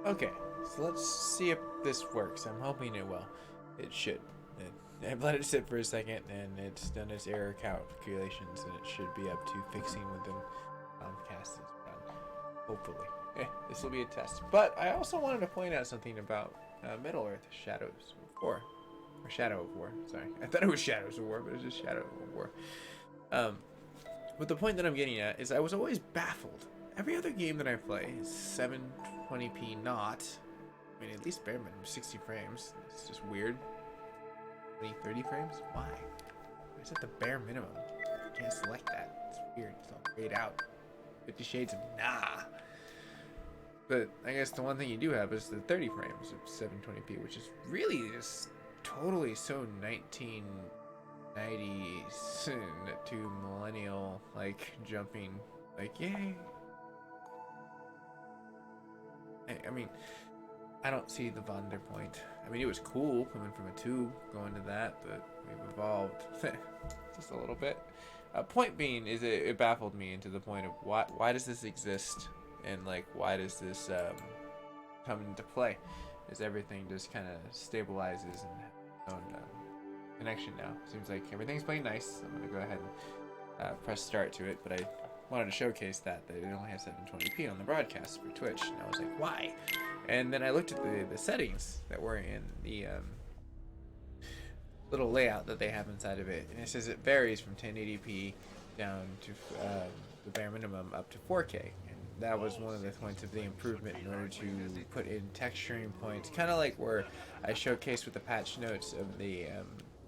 Okay, so let's see if this works. I'm hoping it will. It should. I've let it sit for a second, and it's done its error calculations, and it should be up to fixing within Comcast is done. Hopefully. This will be a test. But I also wanted to point out something about Middle Earth Shadows of War. Or Shadow of War, sorry. I thought it was Shadows of War, but it's just Shadow of War. Um, but the point that I'm getting at is I was always baffled. Every other game that I play is 720p not. I mean, at least bare minimum 60 frames. It's just weird. 20, 30 frames? Why? Why is it the bare minimum? You can't select that. It's weird. It's all grayed out. 50 Shades of nah. But I guess the one thing you do have is the 30 frames of 720p, which is really just totally so 1990s to millennial, like jumping, like yay. I mean, I don't see the Wonder point. I mean, it was cool coming from a tube going to that, but we've evolved just a little bit. Point being is it baffled me into the point of why does this exist, and like why does this come into play? Is everything just kind of stabilizes and has its own connection now? Seems like everything's playing nice. I'm gonna go ahead and press start to it, but I wanted to showcase that it only has 720p on the broadcast for Twitch, and I was like, why? And then I looked at the settings that were in the little layout that they have inside of it, and it says it varies from 1080p down to the bare minimum up to 4K. And that was one of the points of the improvement in order to put in texturing points, kind of like where I showcased with the patch notes of the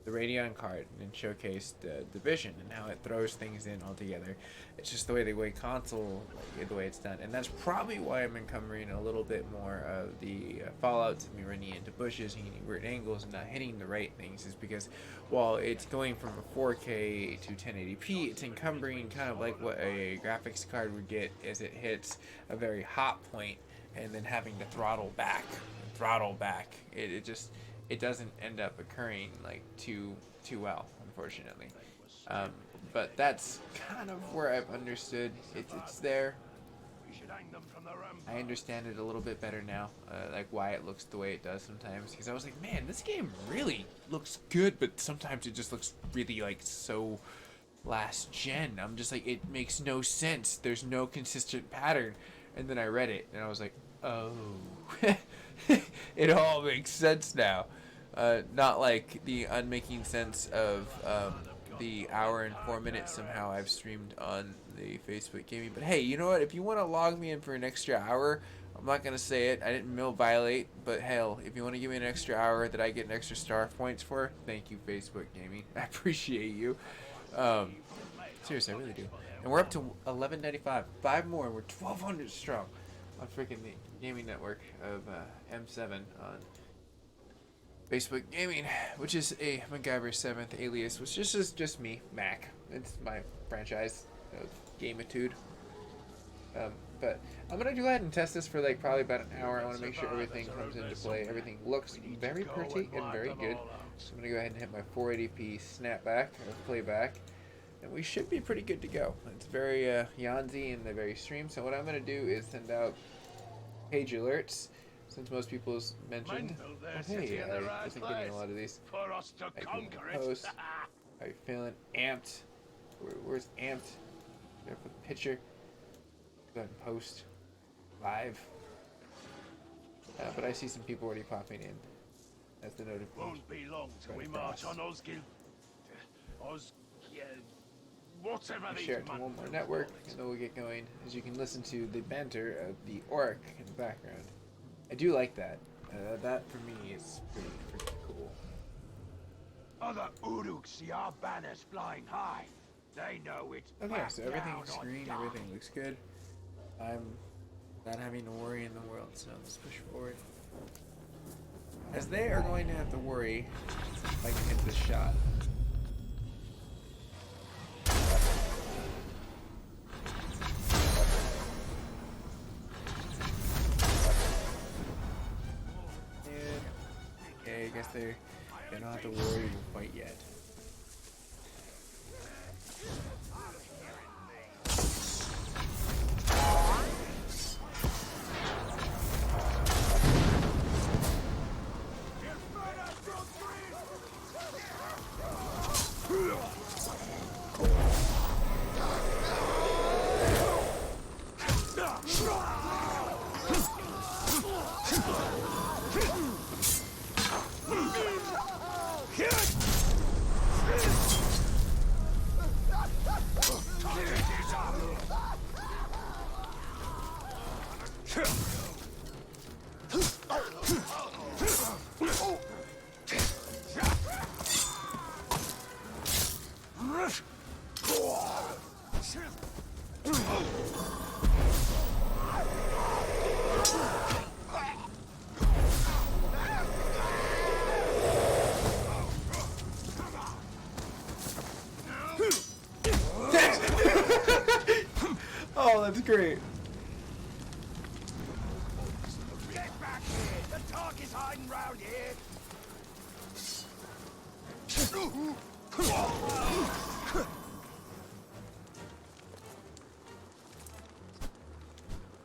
Radeon card and showcased the vision and how it throws things in all together. It's just the way console, like, the way it's done, and that's probably why I'm encumbering a little bit more of the fallouts of me running into bushes, hitting weird angles, and not hitting the right things, is because while it's going from a 4K to 1080p, it's encumbering kind of like what a graphics card would get as it hits a very hot point and then having to throttle back. It doesn't end up occurring like too well, unfortunately. But that's kind of where I've understood it's there. I understand it a little bit better now, like why it looks the way it does sometimes. Because I was like, man, this game really looks good, but sometimes it just looks really like so last gen. I'm just like, it makes no sense. There's no consistent pattern. And then I read it, and I was like, oh, it all makes sense now. Not like the unmaking sense of the hour and 4 minutes somehow I've streamed on the Facebook gaming. But hey, you know what? If you want to log me in for an extra hour, I'm not going to say it. I didn't mill violate, but hell, if you want to give me an extra hour that I get an extra star points for, thank you, Facebook gaming. I appreciate you. Seriously, I really do. And we're up to 1195. 5 more, and we're 1,200 strong on freaking the gaming network of M7 on Facebook Gaming, which is a MacGyver 7th alias, which is just me, Mac. It's my franchise of Gameitude. But I'm going to go ahead and test this for like probably about an hour. I want to make sure everything comes into play. Everything looks very pretty and very good. So I'm going to go ahead and hit my 480p snapback or playback. And we should be pretty good to go. It's very Yanzi and very stream. So what I'm going to do is send out page alerts. Since most people's mentioned, hey, I've been getting a lot of these. I can post. How you feeling? Amped. Where's amped? There for the picture. Go ahead and post live. But I see some people already popping in. That's the notification. Won't be long till we march on Osgil. Whatever these share it to one more network, and then we'll get going. As you can listen to the banter of the orc in the background. I do like that. That for me is pretty cool. Other Uruks see our banners flying high. They know it's okay, so everything's green, everything looks good. I'm not having to worry in the world, so let's push forward. As they are going to have to worry if I can hit this shot. I guess they don't have to worry quite yet. Oh, that's great. Get back here! The target's hiding round here!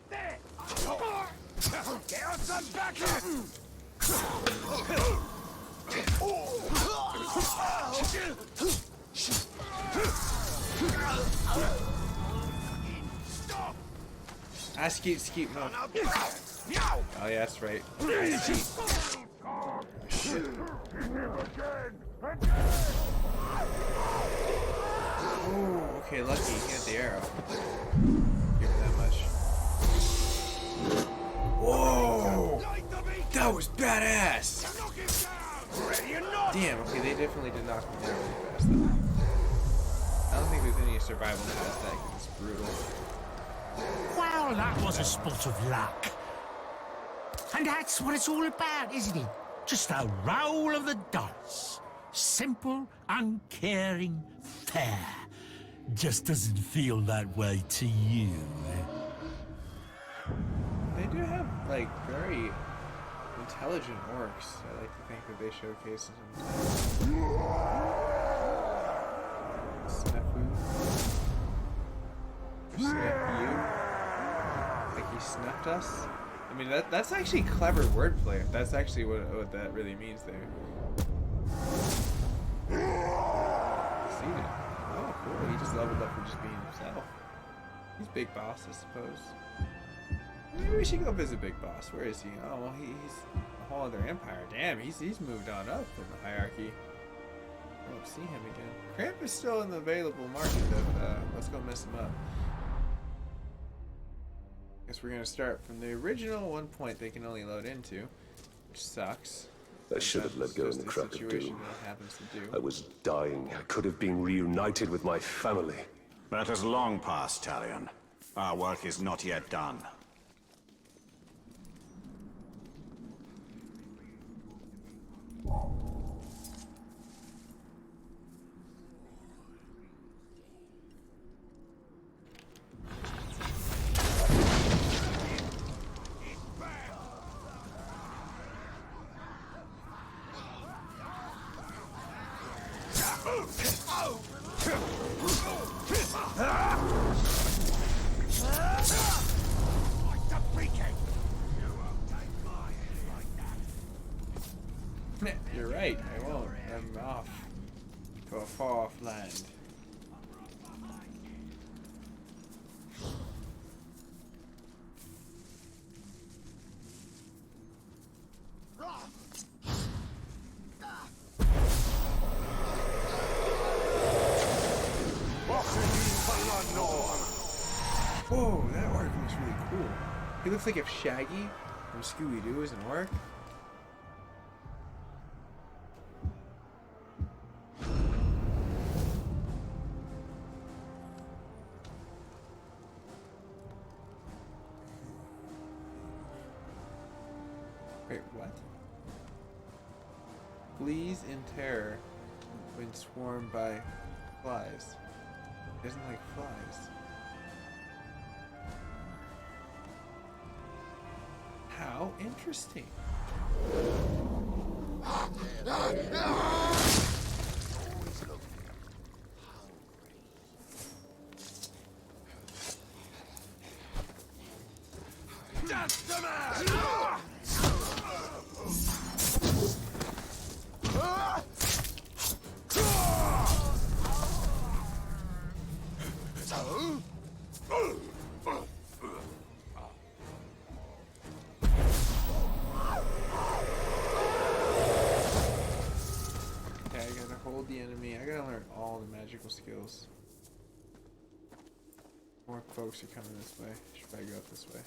There! Get on some back here! Stop! I skeet move. Meow! Oh yeah, that's right. Ooh, okay, lucky he hit the arrow. Give it that much. Whoa! That was badass! Damn, okay, they definitely did knock me down really fast though. I don't think there's any survival past that because it's brutal. Well, that was a spot of luck. And that's what it's all about, isn't it? Just a roll of the dice. Simple, uncaring, fair. Just doesn't feel that way to you. They do have, like, very intelligent orcs. I like to think that they showcase some. Snafu. Snafu. Like he snuffed us. I mean, that's actually clever wordplay. If that's actually what that really means there. Succeeded. Oh, cool. He just leveled up for just being himself. He's Big Boss, I suppose. Maybe we should go visit Big Boss. Where is he? Oh, well, he's a whole other empire. Damn, he's moved on up in the hierarchy. I don't see him again. Cramp is still in the available market, but let's go mess him up. Guess we're gonna start from the original one point they can only load into, which sucks. I should have let go in the crack of doom. I I was dying. I could have been reunited with my family. That has long passed, Talion. Our work is not yet done. You're right, I won't. I'm off to a far off land. Whoa, that orc looks really cool. He looks like if Shaggy from Scooby-Doo is an orc. Wait, what? Flees in terror when swarmed by flies. He doesn't like flies. How interesting. That's the man! all the magical skills. More folks are coming this way. Should probably go up this way.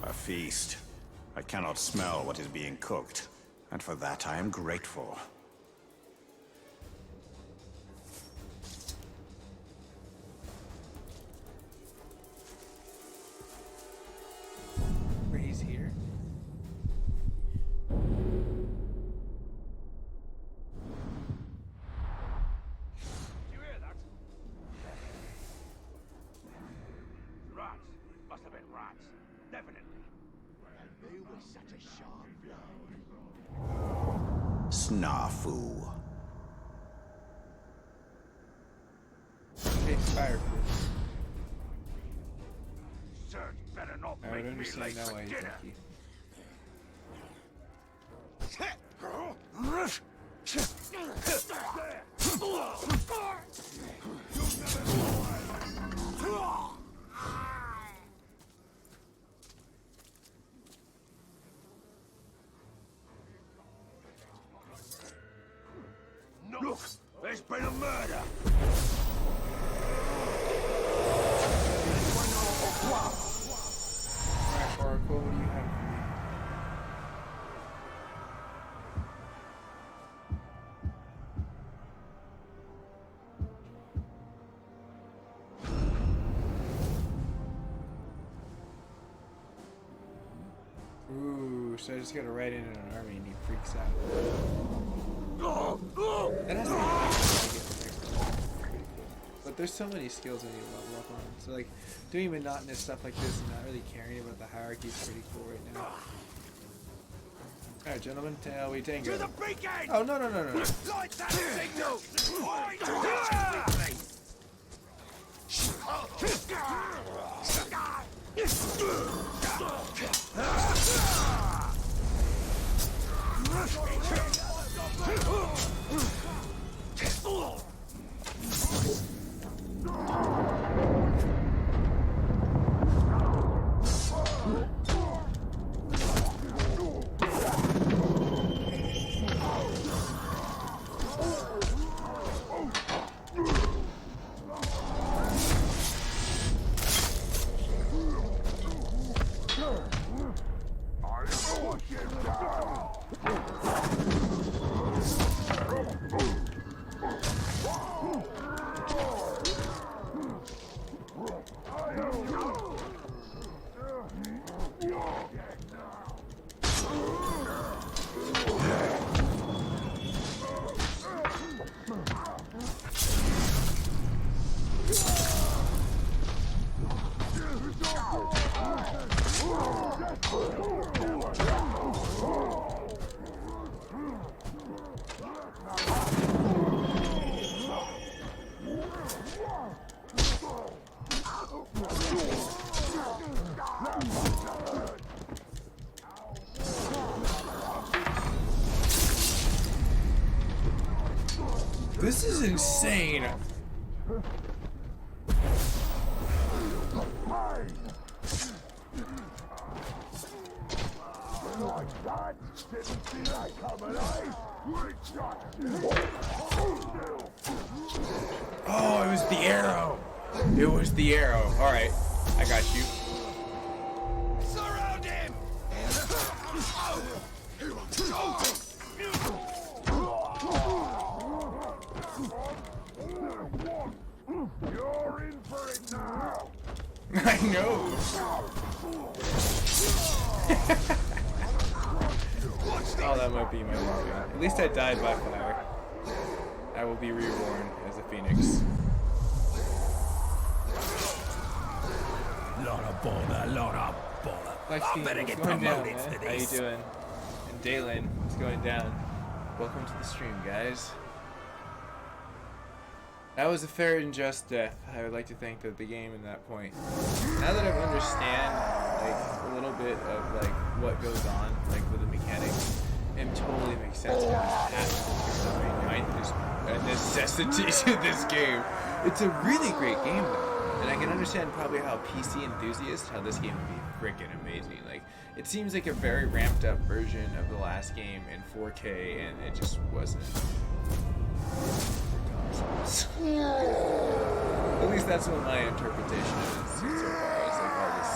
A feast. I cannot smell what is being cooked, and for that I am grateful. Where he's here? You hear that? Rats. Must have been rats. Definitely. And they were such a sharp blow. Snafu. Hey, fire, please. Search better not I make would me understand late now for why you dinner. think Look, there's been a murder. Alright, Oracle, what do you have for me? Ooh, so I just gotta write in an army and he freaks out. That has to be nice to get the next one. But there's so many skills I need to level up on. So like doing monotonous stuff like this and not really caring about the hierarchy is pretty cool right now. Alright, gentlemen, till we tango. To the beacon! Oh, no, no, no, no. Light that signal! Point This is insane. Oh, it was the arrow. It was the arrow. All right, I got you. Surround him! You're in for it now! I know. Oh, that might be my movie. At least I died by fire. I will be reborn as a phoenix. lot of bother, a lot of bother. I Lexi, better what's get going down, promoted man? for How you this. doing? And Dalen, what's going down? Welcome to the stream, guys. That was a fair and just death. I would like to thank the game in that point. Now that I understand like a little bit of like what goes on like with the mechanics, it totally makes sense how this passion behind this a necessity to this game. It's a really great game though, and I can understand probably how PC enthusiasts how this game would be freaking amazing. Like it seems like a very ramped up version of the last game in 4K, and it just wasn't. At least that's what my interpretation is so far. It's like all this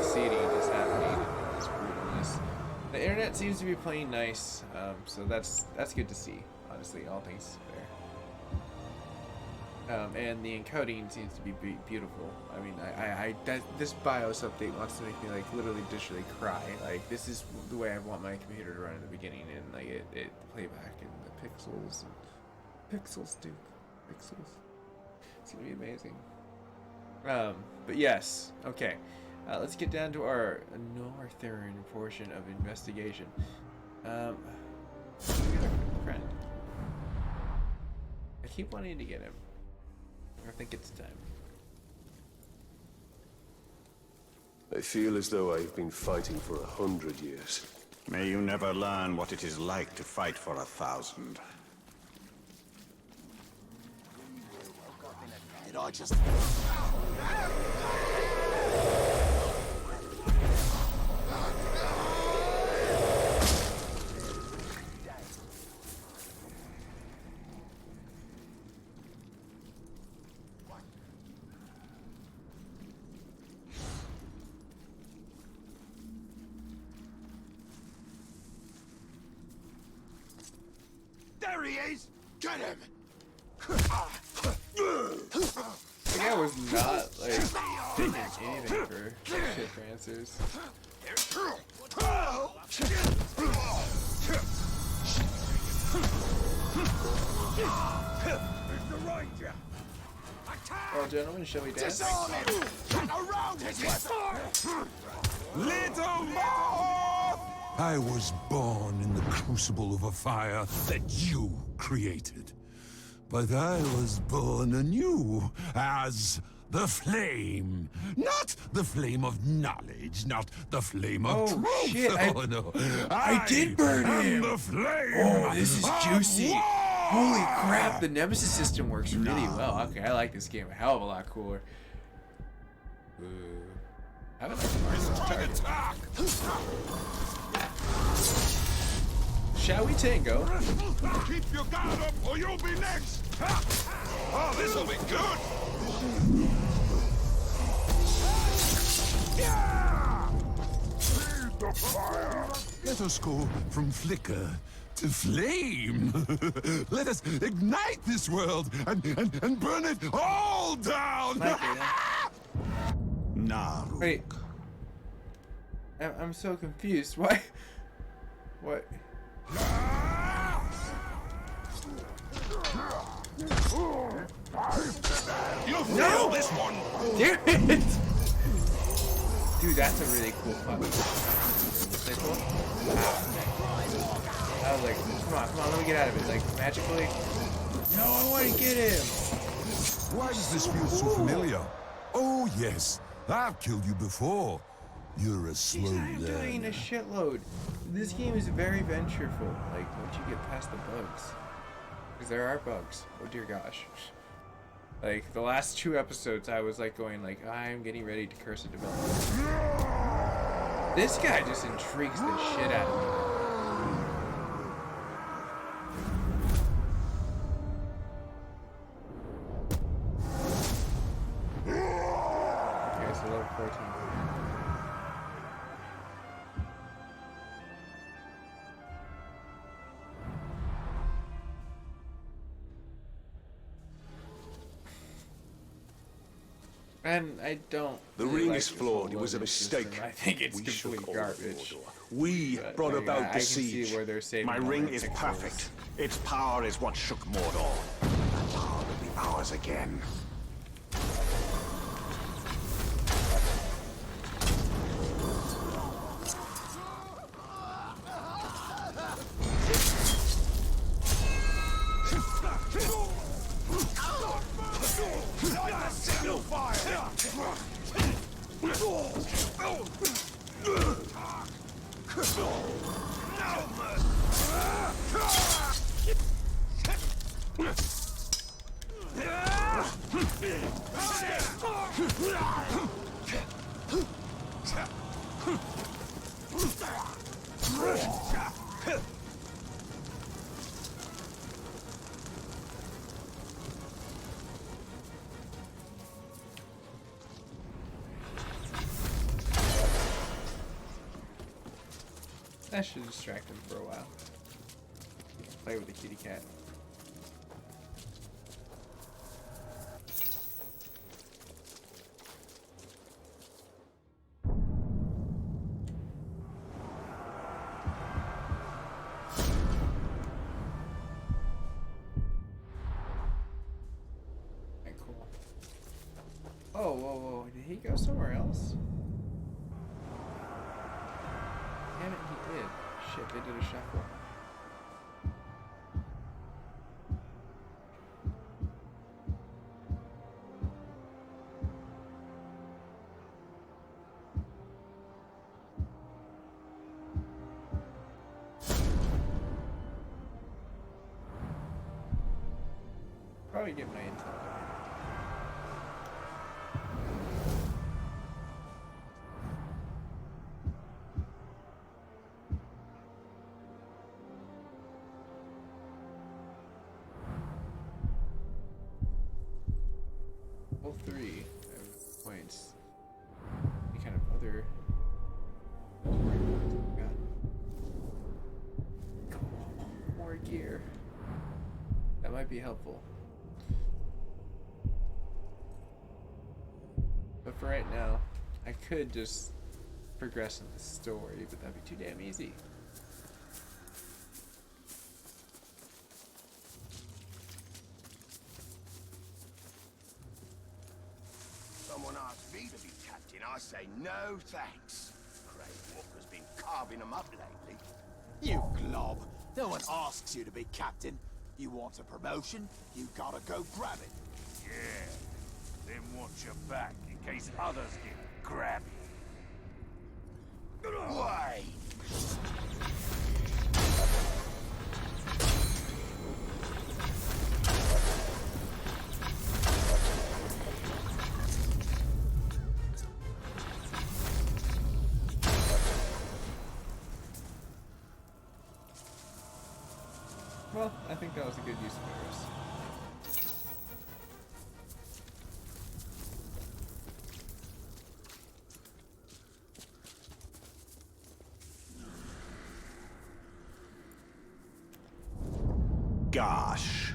succeeding just happening and this brutalness. The internet seems to be playing nice, so that's good to see. Honestly, all things fair. And the encoding seems to be beautiful. I mean, this BIOS update wants to make me like literally digitally cry. Like this is the way I want my computer to run in the beginning, and like it playback and the pixels. Pixels, dude. Pixels. It's gonna be amazing. But yes, okay. Let's get down to our northern portion of investigation. Friend. I keep wanting to get him. I think it's time. I feel as though I've been fighting for 100 years. May you never learn what it is like to fight for 1,000. Did I just... There he is! Get him! The guy was not like taking anything for shit for answers. Well, gentlemen, shall we dance? Little more! I was born in the crucible of a fire that you created. But I was born anew as the flame. Not the flame of knowledge, not the flame of truth. Shit, Oh, no. I did burn him. The flame. Oh, this is of juicy. war. Holy crap, the Nemesis system works really well. Okay, I like this game a hell of a lot cooler. Ooh. I don't know. Attack. Shall we tango? Keep your guard up or you'll be next. Oh, this'll be good. Feed the fire. Let us go from flicker to flame. Let us ignite this world and burn it all down. Naru. Wait. I'm so confused. Why? What? You'll feel this one. Damn it! Dude, that's a really cool fucking. Is that cool? Wow. I was like, come on, let me get out of it. Like, magically. No, I want to get him. Why does this feel so familiar? Oh, yes. I've killed you before. You're a slow I'm doing a learner. shitload. This game is very ventureful. Like, once you get past the bugs. Because there are bugs. Oh dear gosh. Like, the last 2 episodes, I was like going like, I'm getting ready to curse a developer. This guy just intrigues the shit out of me. Okay, so level 14. And I don't. The really ring like is this flawed. whole It was a loading system. mistake. I think it's We shook complete all of garbage. Mordor. We But, brought I mean, about I the can see siege. where they're saving My all ring their is pixels. perfect. Its power is what shook Mordor. The power will be ours again. Signal fire! That should distract him for a while. Play with the kitty cat. Okay, cool. Oh, whoa, whoa. Did he go somewhere else? Damn it, he did. Shit, they did a shuffle. Probably get my intel later. All three of points. Any kind of other got more gear. That might be helpful. But for right now, I could just progress in the story, but that'd be too damn easy. Someone asked me to be captain, I say no thanks. Grey Walker's been carving them up lately. You glob. No one asks you to be captain. You want a promotion, you gotta go grab it. Yeah, then watch your back in case others get grabby. Wait! Well, I think that was a good use of arrows. Gosh.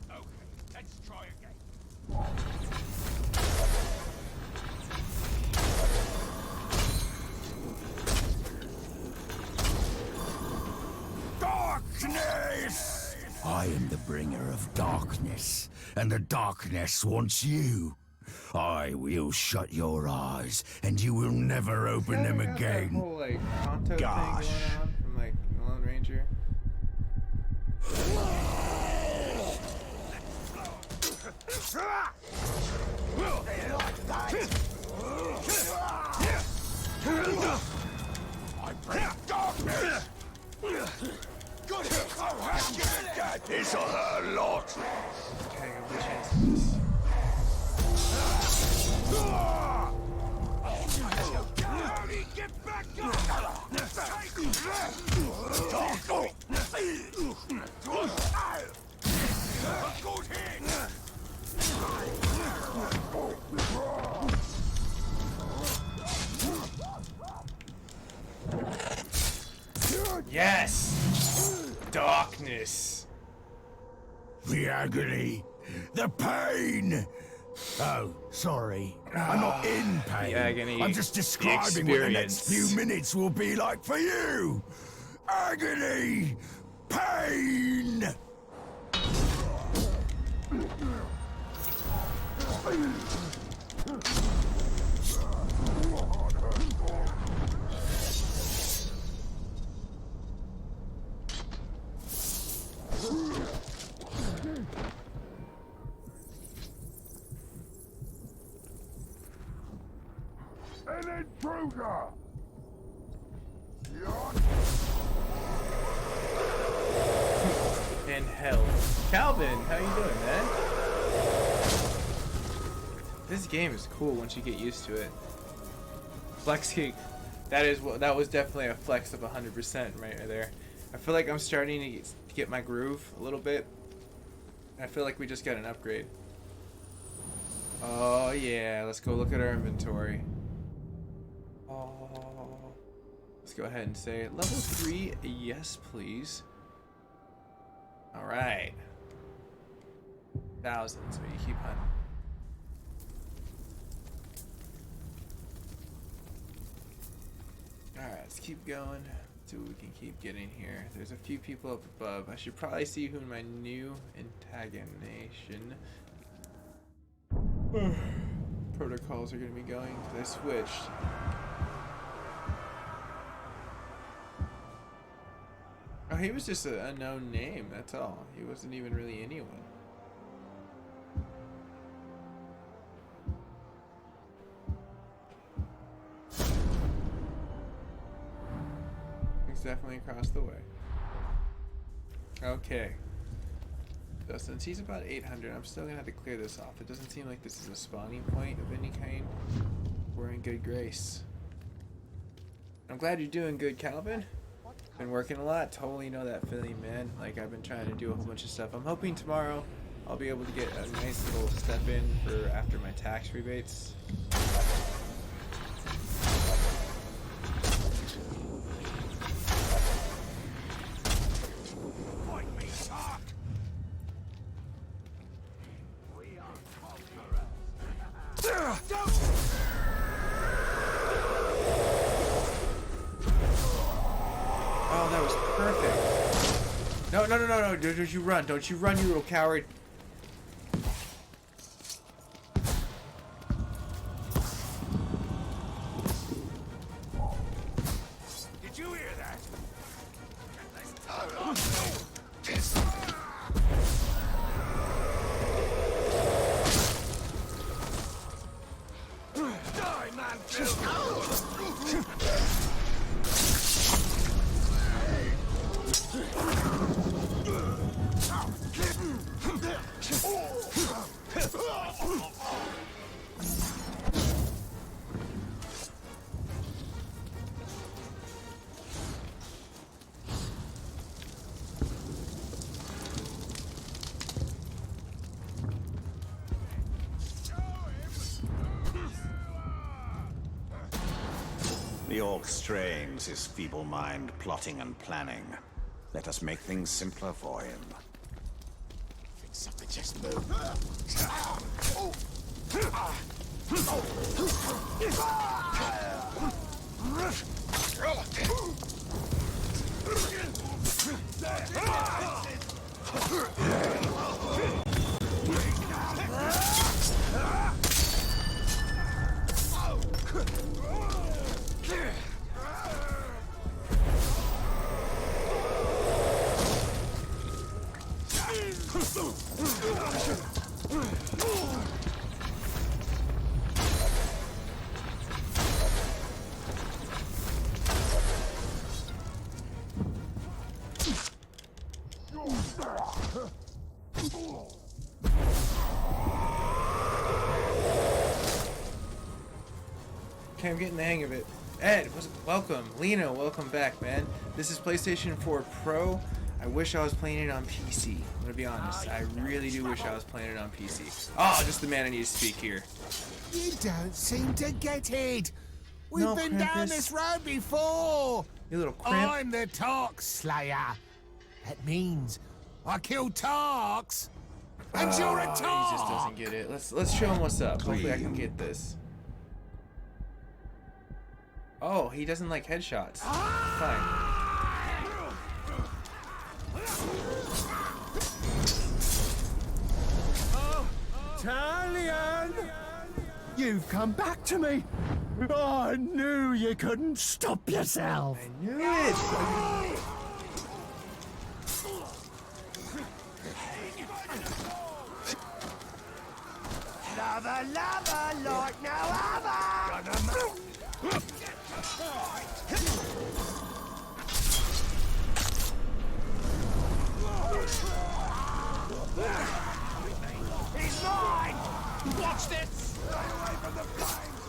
Okay, let's try again. Darkness! I am the bringer of darkness, and the darkness wants you. I will shut your eyes, and you will never open them Kinda got that again. whole, like, Kanto Gosh. thing going on from, like, Lone Ranger. I bring darkness! Good hit! This'll hurt a lot! Okay, I got a chance for this. Howdy, get back up! Good hit! Yes! Darkness! The agony, the pain. Oh, sorry. I'm not in pain. The agony, I'm just the describing what the next experience. few minutes will be like for you. Agony, pain. An intruder! In hell. Calvin, how you doing, man? This game is cool once you get used to it. Flex kick. That was definitely a flex of 100% right there. I feel like I'm starting to get my groove a little bit. I feel like we just got an upgrade. Oh yeah, let's go look at our inventory. Oh, let's go ahead and say level 3, yes please. All right, thousands, but you keep hunting. All right, let's keep going. See what we can keep getting here. There's a few people up above. I should probably see who my new antagonization protocols are going to be going, because I switched. Oh, he was just an unknown name, that's all. He wasn't even really anyone. He's definitely across the way. Okay. So since he's about 800, I'm still gonna have to clear this off. It doesn't seem like this is a spawning point of any kind. We're in good grace. I'm glad you're doing good, Calvin. Been working a lot. Totally know that feeling, man. Like, I've been trying to do a whole bunch of stuff. I'm hoping tomorrow I'll be able to get a nice little step in for after my tax rebates. Oh, that was perfect. No, no, no, no, no. Don't you run. Don't you run, you little coward. Did you hear that? Die, man! The Orc strains his feeble mind plotting and planning. Let us make things simpler for him. Something just moved. Okay, I'm getting the hang of it. Ed, welcome. Lena, welcome back, man. This is PlayStation 4 Pro. I wish I was playing it on PC. I'm gonna be honest. I really do wish I was playing it on PC. Oh, just the man I need to speak here. You don't seem to get it. We've No, been down Krampus. this road before. You little crimp. I'm the Tark Slayer. That means I kill Tarks. And you're a Oh, Tark. he just doesn't get it. Let's show him what's up. Hopefully I can get this. Oh, he doesn't like headshots. Fine. Talion! You've come back to me. I knew you couldn't stop yourself. I knew it! Lava, lava, like no other! He's mine! Watch this! Stay away from the flames!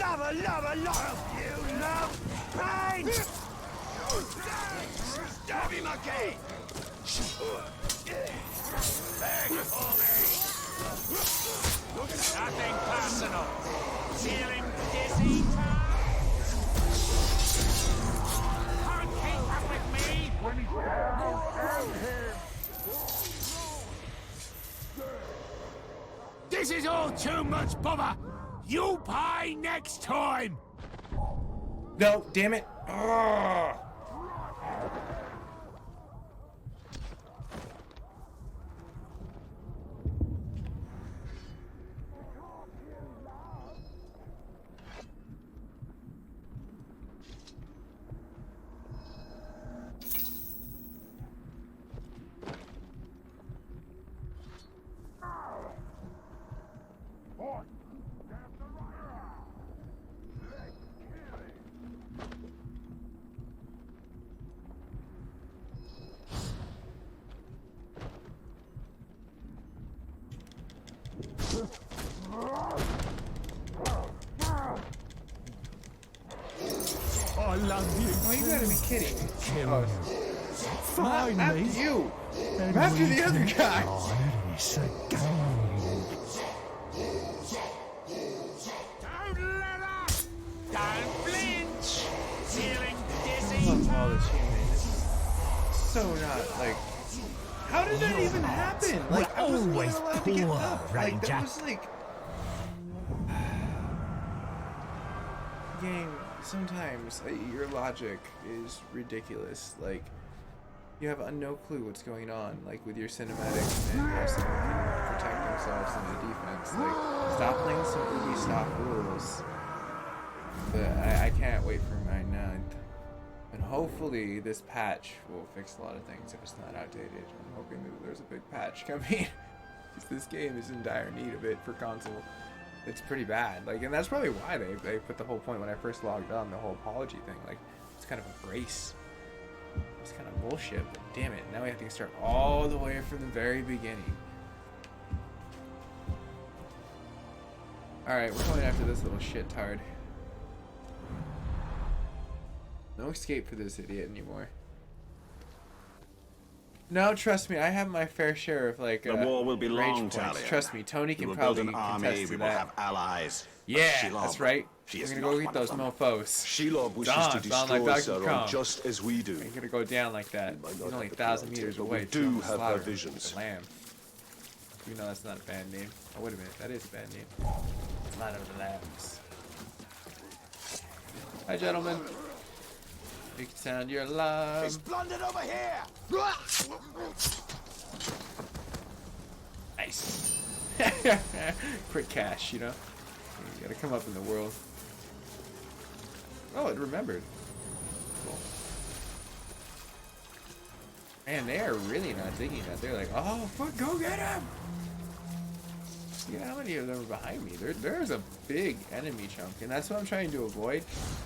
Lava, lava, lava! You love pain! Stabby monkey! Nothing personal. Feeling dizzy? Can't keep up with me when he's down here. This is all too much bother. You'll pay next time. No, damn it. Ugh. I love you. Oh, you gotta be kidding. Kill you. Find Not me. you. and I'm after we the other can guy. try this again. Don't let up! Don't flinch! Feeling dizzy? Love all this human. It's so not like. How did that even happen? Like, I wasn't always even allowed to get poor, up. Like, Ranger. that was like. Game. Sometimes your logic is ridiculous. Like, you have no clue what's going on. Like with your cinematics and how someone can protect themselves in a defense. Like, stop playing some Ubisoft rules. But I can't wait for my 9th. And hopefully this patch will fix a lot of things if it's not outdated. I'm hoping that there's a big patch coming. Because this game is in dire need of it for console. It's pretty bad. Like, and that's probably why they put the whole point when I first logged on, the whole apology thing. Like, it's kind of a grace. It's kind of bullshit, but damn it. Now we have to start all the way from the very beginning. Alright, we're going after this little shit-tard. No escape for this idiot anymore. No, trust me, I have my fair share of like The war will be rage long, points. Talia. Trust me, Tony We can will build probably an army, contest we to will that. have allies. Yeah, Shelob, that's right. she We're is gonna not go get one those of them. mofos. Shelob wishes Don, to sound like destroy Donkey Sauron Kong. just as we do. Ain't gonna go down like that. might He's not only have the 1,000 blood, meters but away. we so do I'm have slaughter our him visions. like a lamb. You know that's not a band name. Oh wait a minute, that is a band name. It's Land of the Lambs. Hi gentlemen. You can sound your alarm. It's plundered over here! Nice. Quick cash, you know? You gotta come up in the world. Oh, it remembered. Cool. Man, they are really not digging that. They're like, oh, fuck, go get him! You know how many of them are behind me? There's a big enemy chunk, and that's what I'm trying to avoid.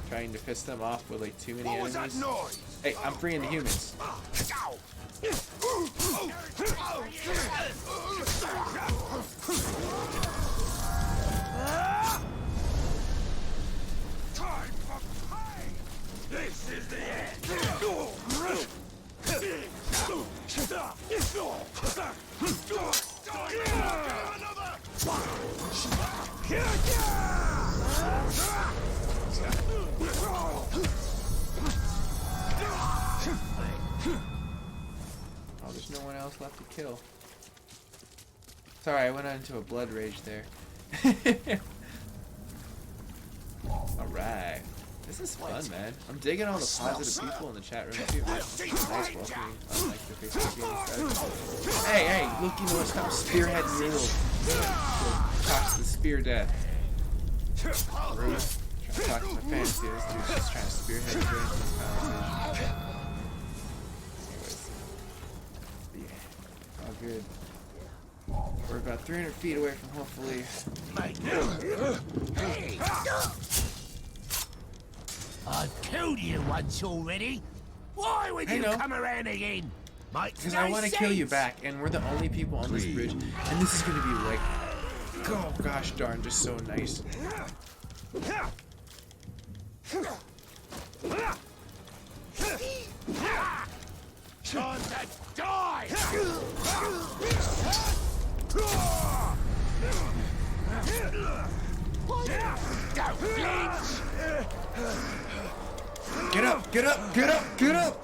Trying to piss them off with like too many What was that enemies. noise? Hey, I'm freeing the humans. Ow! Time for pain! This is the end! Oh, there's no one else left to kill. Sorry, I went into a blood rage there. Alright. This is fun, man. I'm digging all the positive people in the chat room too. Nice welcoming, unlike the Facebook game stuff. Hey, hey, look, you know what? Stop spearheading your little talk to the spear death. Rude. Trying to talk to my fans here. This dude's just trying to spearhead your conversation. Anyways. Yeah, all good. We're about 300 feet away from hopefully. Hey! I've killed you once already. Why would you come around again? Because I want to kill you back, and we're the only people on this bridge, and this is going to be like, oh gosh darn, just so nice. Time to die! Don't flinch! Get up, get up, get up, get up!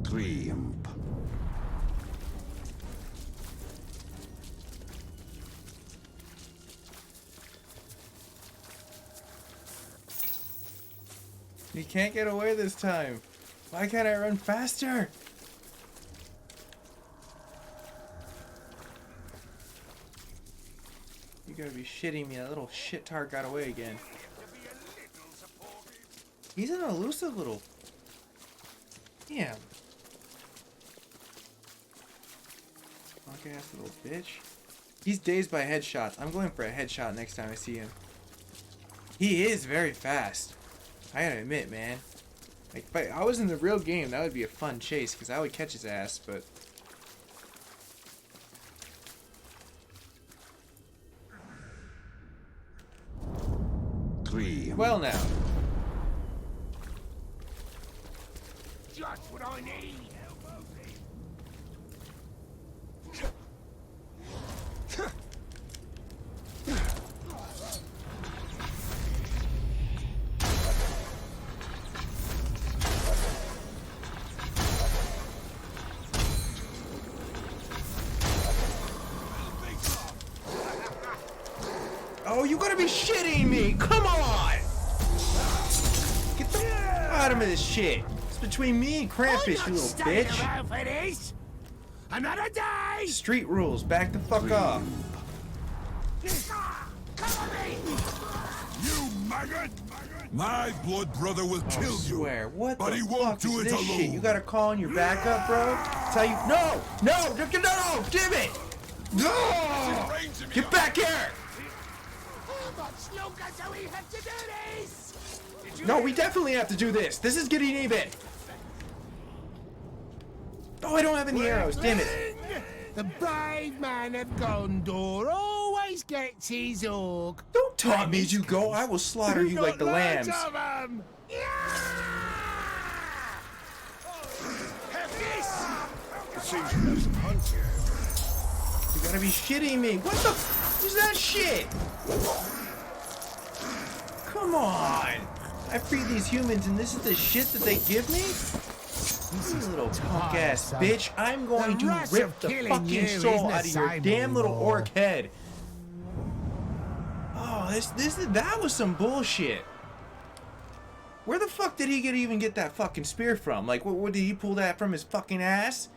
Triumph. You can't get away this time. Why can't I run faster? You gotta be shitting me. That little shit tart got away again. He's an elusive little... Damn. Punk ass little bitch. He's dazed by headshots. I'm going for a headshot next time I see him. He is very fast. I gotta admit, man. Like, if I was in the real game, that would be a fun chase, because I would catch his ass, but... Triumph. Well now. Just what I need! Oh, you gotta be shitting me! Come on! Get the bottom of this shit. It's between me and Krampus, you little bitch. Around for this. Another day! Street rules, back the fuck off. Cover me! You maggot! My blood brother will I kill swear, you, what but the he fuck won't do is it this alone. shit? You gotta call in your backup, bro? That's how you... No! No! No! Damn it! No! Get back here! How much longer do we have to do this? No, we definitely have to do this. This is getting even. Oh, I don't have any arrows. Damn it. The brave man of Gondor always gets his orc. Don't taunt me as you go. I will slaughter you like the lambs. Of 'em. Have this! It seems to have some hunt here. You gotta be shitting me. What the f is that shit? Come on. I free these humans and this is the shit that they give me? You little punk ass bitch. I'm going to rush rip of the killing fucking you soul isn't out the of your same damn little anymore. orc head. Oh, that was some bullshit. Where the fuck did he even get that fucking spear from? Like, what did he pull that from his fucking ass?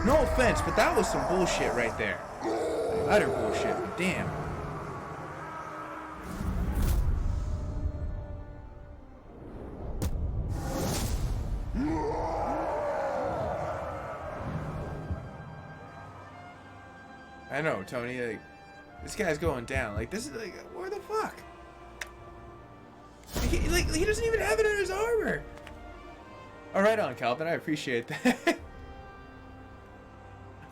No offense, but that was some bullshit right there. Utter bullshit, but damn. I know, Tony, like, this guy's going down. Like, this is, like, where the fuck? He doesn't even have it in his armor. Oh, right on, Calvin. I appreciate that.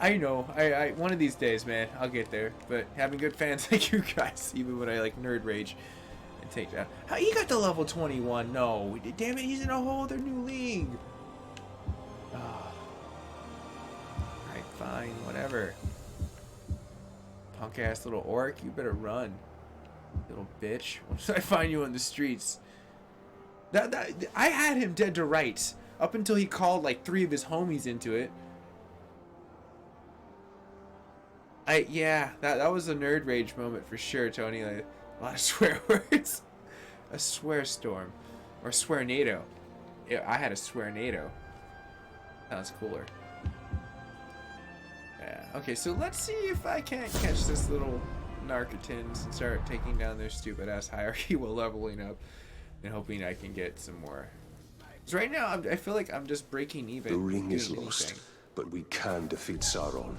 I know. I one of these days, man, I'll get there. But having good fans like you guys, even when I, like, nerd rage and take down. How he got to level 21? No. Damn it, he's in a whole other new league. fine, whatever. Punk ass little orc, you better run, little bitch. Once I find you on the streets. I had him dead to rights up until he called like 3 of his homies into it. Yeah, that was a nerd rage moment for sure, Tony. Like, a lot of swear words. A swear storm. Or swear-nado. Yeah, I had a swear-nado. Sounds cooler. Yeah, okay, so let's see if I can't catch this little Narcotins and start taking down their stupid ass hierarchy while leveling up and hoping I can get some more. So right now, I feel like I'm just breaking even. The ring is doing lost, anything. but we can defeat Sauron.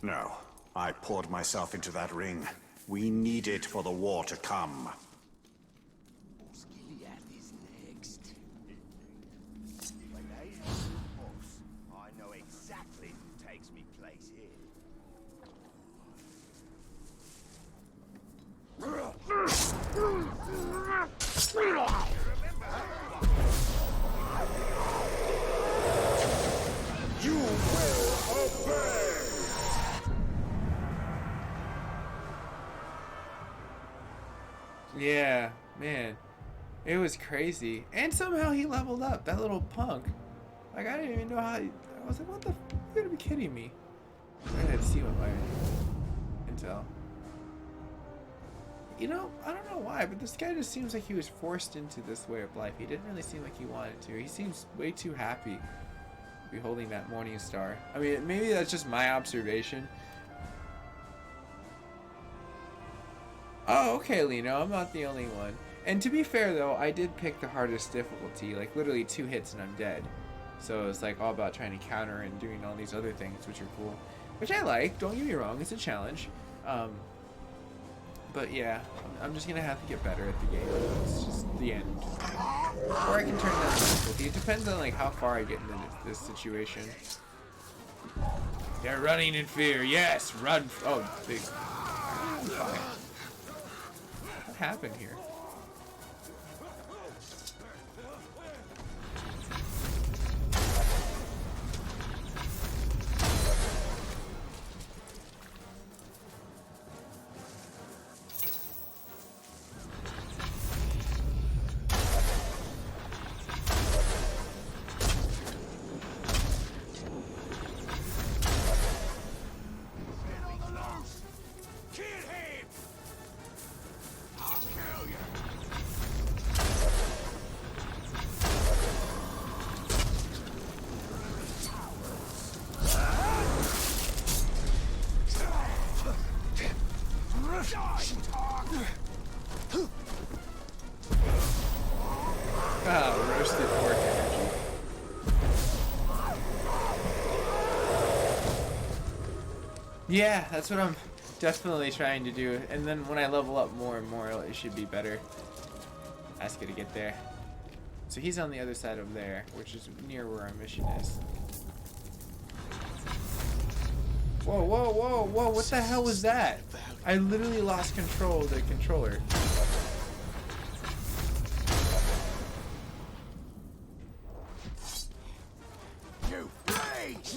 No, I poured myself into that ring. We need it for the war to come. Gilead is next. When they have the boss, I know exactly who takes me place here. You will obey! Yeah, man. It was crazy. And somehow he leveled up. That little punk. Like, I didn't even know how I was like, what the you're gonna be kidding me. I had to see what my intel. You know, I don't know why, but this guy just seems like he was forced into this way of life. He didn't really seem like he wanted to. He seems way too happy to be holding that morning star. I mean, maybe that's just my observation. Oh, okay, Lino, I'm not the only one. And to be fair, though, I did pick the hardest difficulty, like literally 2 hits and I'm dead. So it's like all about trying to counter and doing all these other things, which are cool. Which I like, don't get me wrong, it's a challenge. But yeah, I'm just gonna have to get better at the game. It's just the end. Or I can turn down the difficulty. It depends on like how far I get into this situation. They're running in fear. Yes, run. Oh, big. Fine. What happened here? Ah, roasted orc energy. Yeah, that's what I'm definitely trying to do. And then when I level up more and more, it should be better. Ask it to get there. So he's on the other side of there, which is near where our mission is. Whoa, whoa, whoa, whoa, what the hell was that? I literally lost control of the controller. You rage!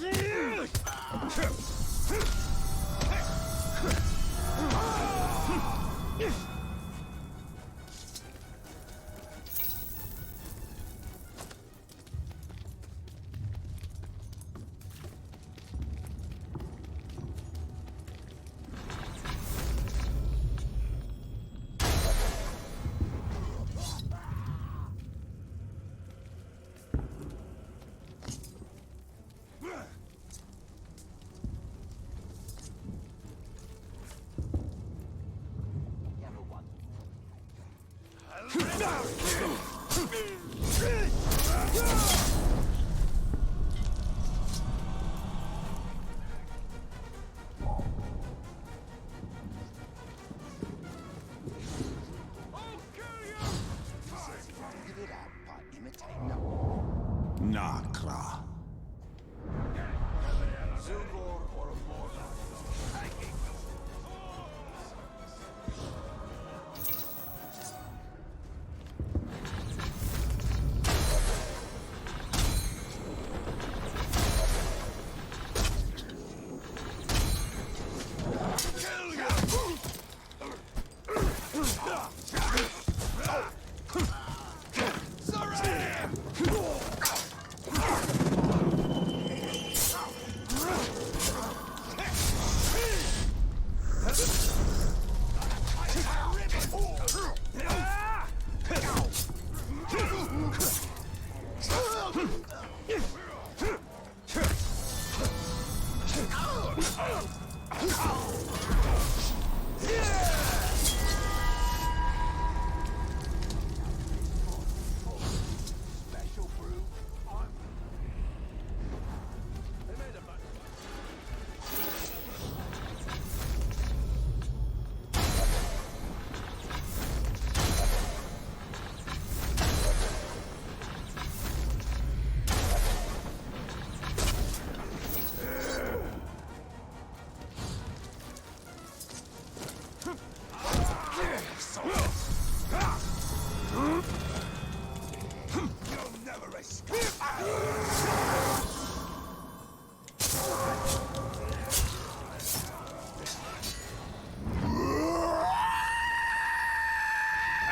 Nakla.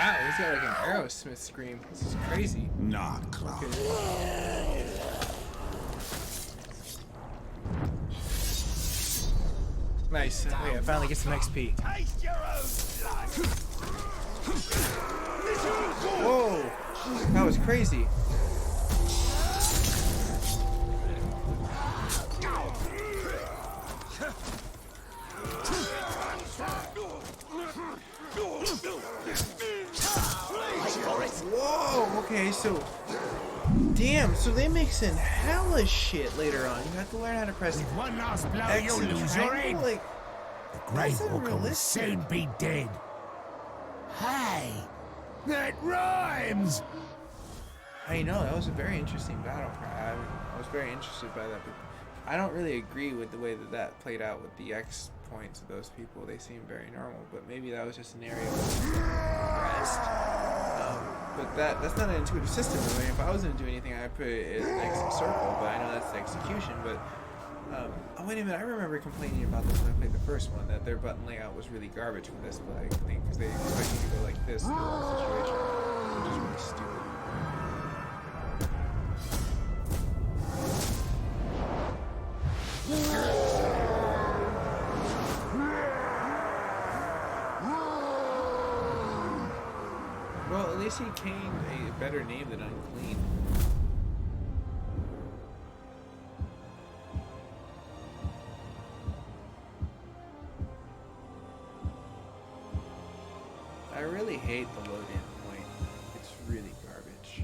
Wow, he's got like an Aerosmith scream. This is crazy. Narcla. Nice. Oh yeah, finally get some XP. Taste your own blood. Whoa! That was crazy. Whoa! Okay, so... Damn, so they mix in hella shit later on. You have to learn how to press One last blow, X you'll and lose your triangle, head. like... The Grey That's Walker will unrealistic. soon be dead. Hey, that rhymes. I know, that was a very interesting battle cry. I was very interested by that, but I don't really agree with the way that that played out with the X points of those people. They seem very normal, but maybe that was just an area of rest. But that's not an intuitive system. I mean, if I was going to do anything, I'd put it as an X and circle, but I know that's the execution. But, oh wait a minute, I remember complaining about this when I played the first one, that their button layout was really garbage for this play thing, because they expect you to go like this in the wrong situation, which is really stupid. Well, at least he gained a better name than Unclean. I really hate the load-in point. It's really garbage.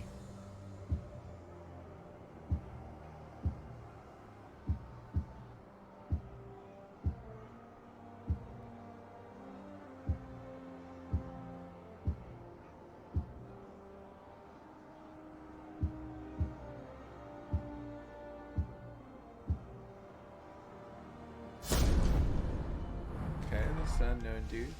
Okay, this unknown dude.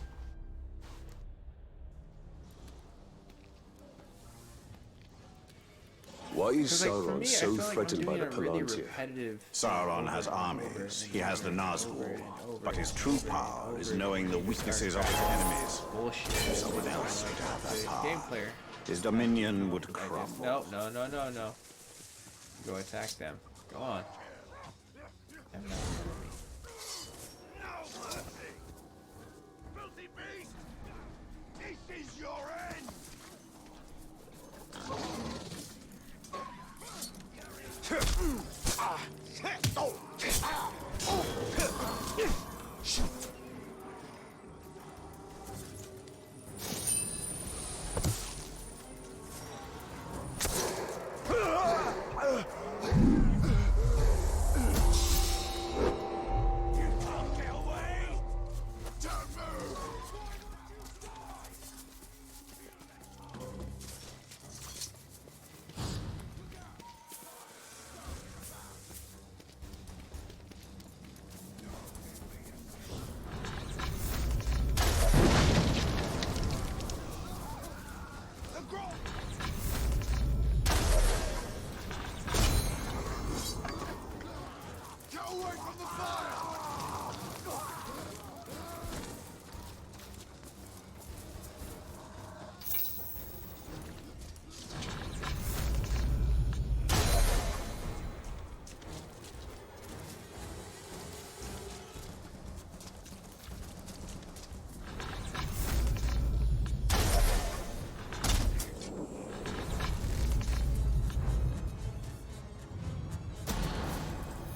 Why is 'Cause, like, for Sauron me, I so feel like I'm threatened by doing the a really Palantir? repetitive Sauron over has and over armies. and He has the over Nazgul. and over But his and true over power and is over knowing the and weaknesses start of his enemies. bullshit. Someone else would have that The power. game player. His dominion would I guess. crumble. No. Go attack them. Go on. Have enough of me. No mercy! Filthy beast! This is your end! You can't get away! Don't move! The grot! Get away from the fire!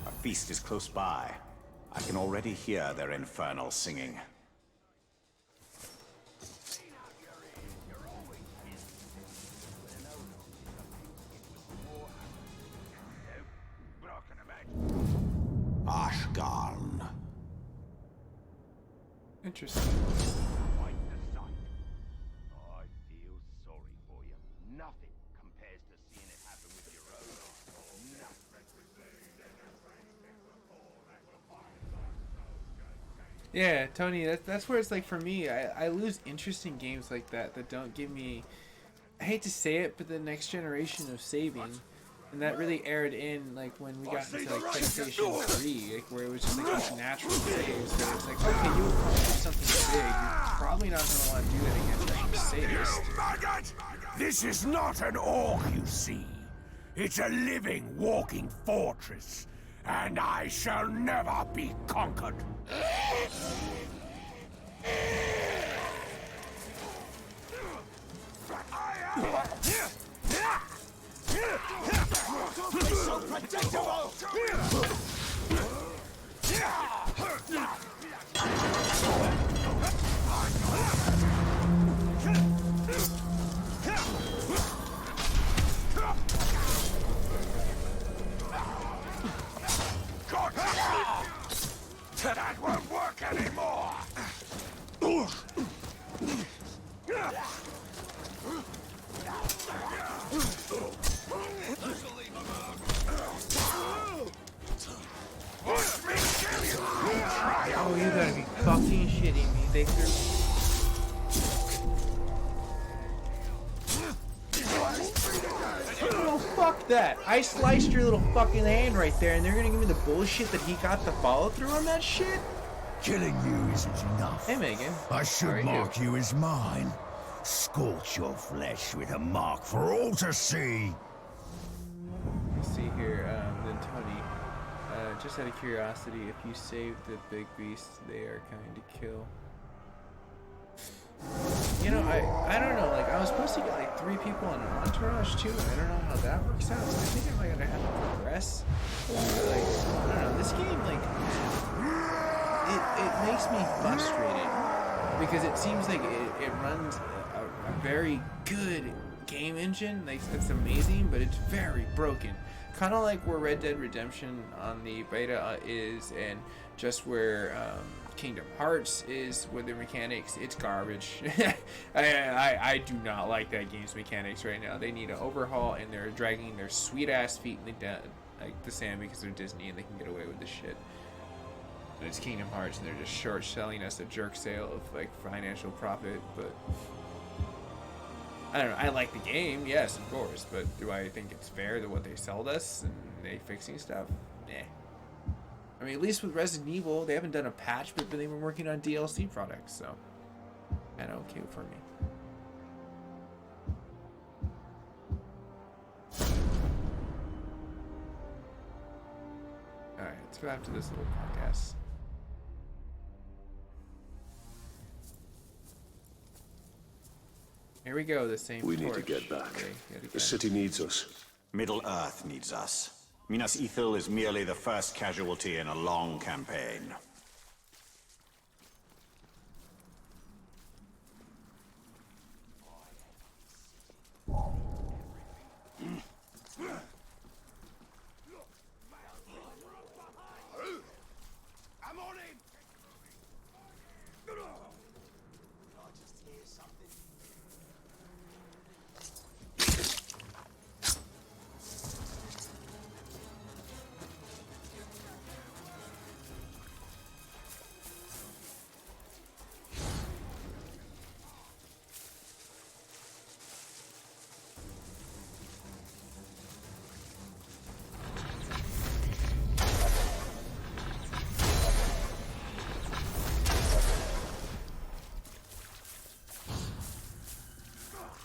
A feast is close by. I can already hear their infernal singing. But I can imagine. Ashgarn. Interesting. Quite the sight. I feel sorry for you. Nothing compares to seeing it happen with your own eyes. Nothing. Yeah, Tony, that's where it's like for me, I lose interest in games like that don't give me, I hate to say it, but the next generation of saving, and that really aired in like when we got into like PlayStation 3, like where it was just like these natural saves, where it's like, okay, you accomplished something big, you're probably not going to want to do that again right sadist. Maggot! This is not an orc, you see. It's a living, walking fortress, and I shall never be conquered. Don't be so predictable! That won't work anymore! Oh, you gotta be fucking shitting me, Victor. Oh, fuck that. I sliced your little fucking hand right there, and they're gonna give me the bullshit that he got the follow through on that shit? Killing you isn't enough. Hey, Megan. I should How are mark you as mine. Scorch your flesh with a mark for all to see. Let's see here, then Tony. Just out of curiosity, if you save the big beasts, they are kind to kill. You know, I don't know, like, I was supposed to get like 3 people on an entourage too, and I don't know how that works out, so I think I'm gonna have to progress. Like, I don't know, this game, like, it makes me frustrated, because it seems like it runs a very good game engine, like, it's amazing, but it's very broken. Kind of like where Red Dead Redemption on the beta is, and just where Kingdom Hearts is with their mechanics. It's garbage. I do not like that game's mechanics right now. They need an overhaul, and they're dragging their sweet ass feet in the sand because they're Disney and they can get away with this shit. And it's Kingdom Hearts, and they're just short selling us a jerk sale of like financial profit, but I don't know. I like the game, yes, of course, but do I think it's fair to what they sold us and they fixing stuff? Nah. I mean, at least with Resident Evil, they haven't done a patch, but they've been working on DLC products, so kind of okay for me. All right, let's go after this little podcast. Here we go, the same We need to torch. get back. Okay, yet The again. city needs us. Middle-earth needs us. Minas Ithil is merely the first casualty in a long campaign. I'm on him!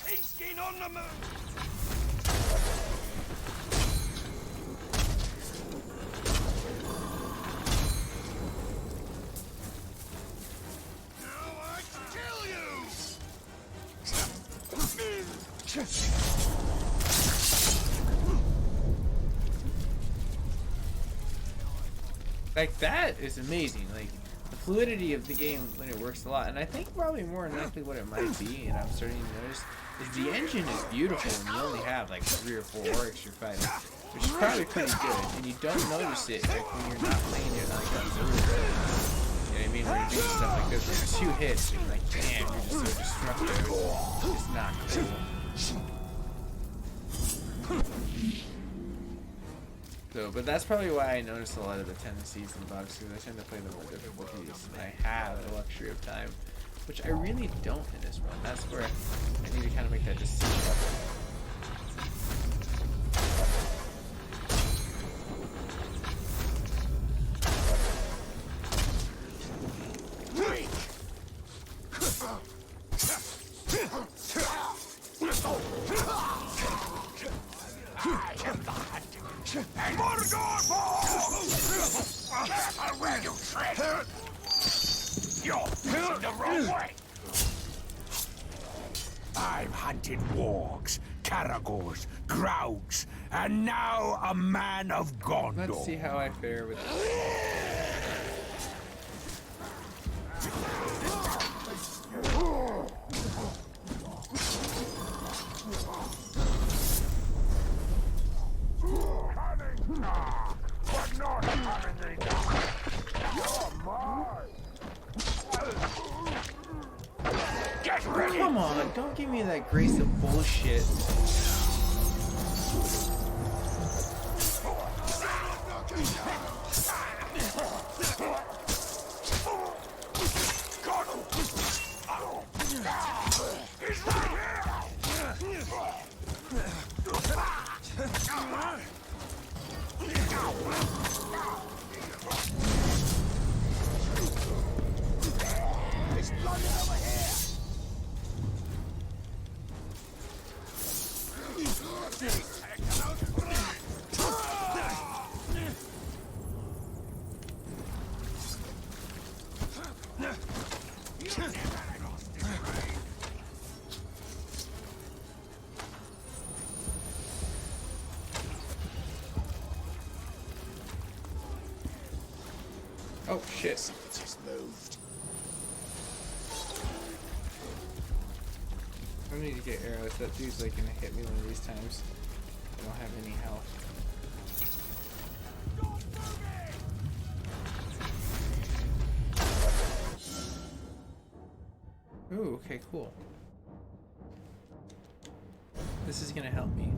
Pigskin on the move! Now I kill you! Like, that is amazing. Like, the fluidity of the game when it works a lot, and I think probably more than likely what it might be, and I'm starting to notice, is the engine is beautiful and you only have like 3 or 4 orcs you're fighting, which is probably pretty good, and you don't notice it like when you're not playing it like observer. You know what I mean? When you're doing stuff like this, with 2 hits, and you're like, damn, you're just so destructive. It's not cool. So, but that's probably why I noticed a lot of the tendencies and bugs, because I tend to play the more difficulties, and I have the luxury of time, which I really don't in this run. That's where I need to kind of make that decision. I've hunted wargs, caragors, grougs, and now a man of Gondor. Let's see how I fare with this. But not having the dark. You're mine. Get ready. Come on, don't give me that grace of bullshit. Oh shit. Something's just moved. I need to get arrows. That dude's like gonna hit me one of these times. I don't have any health. Ooh, okay, cool. This is gonna help me.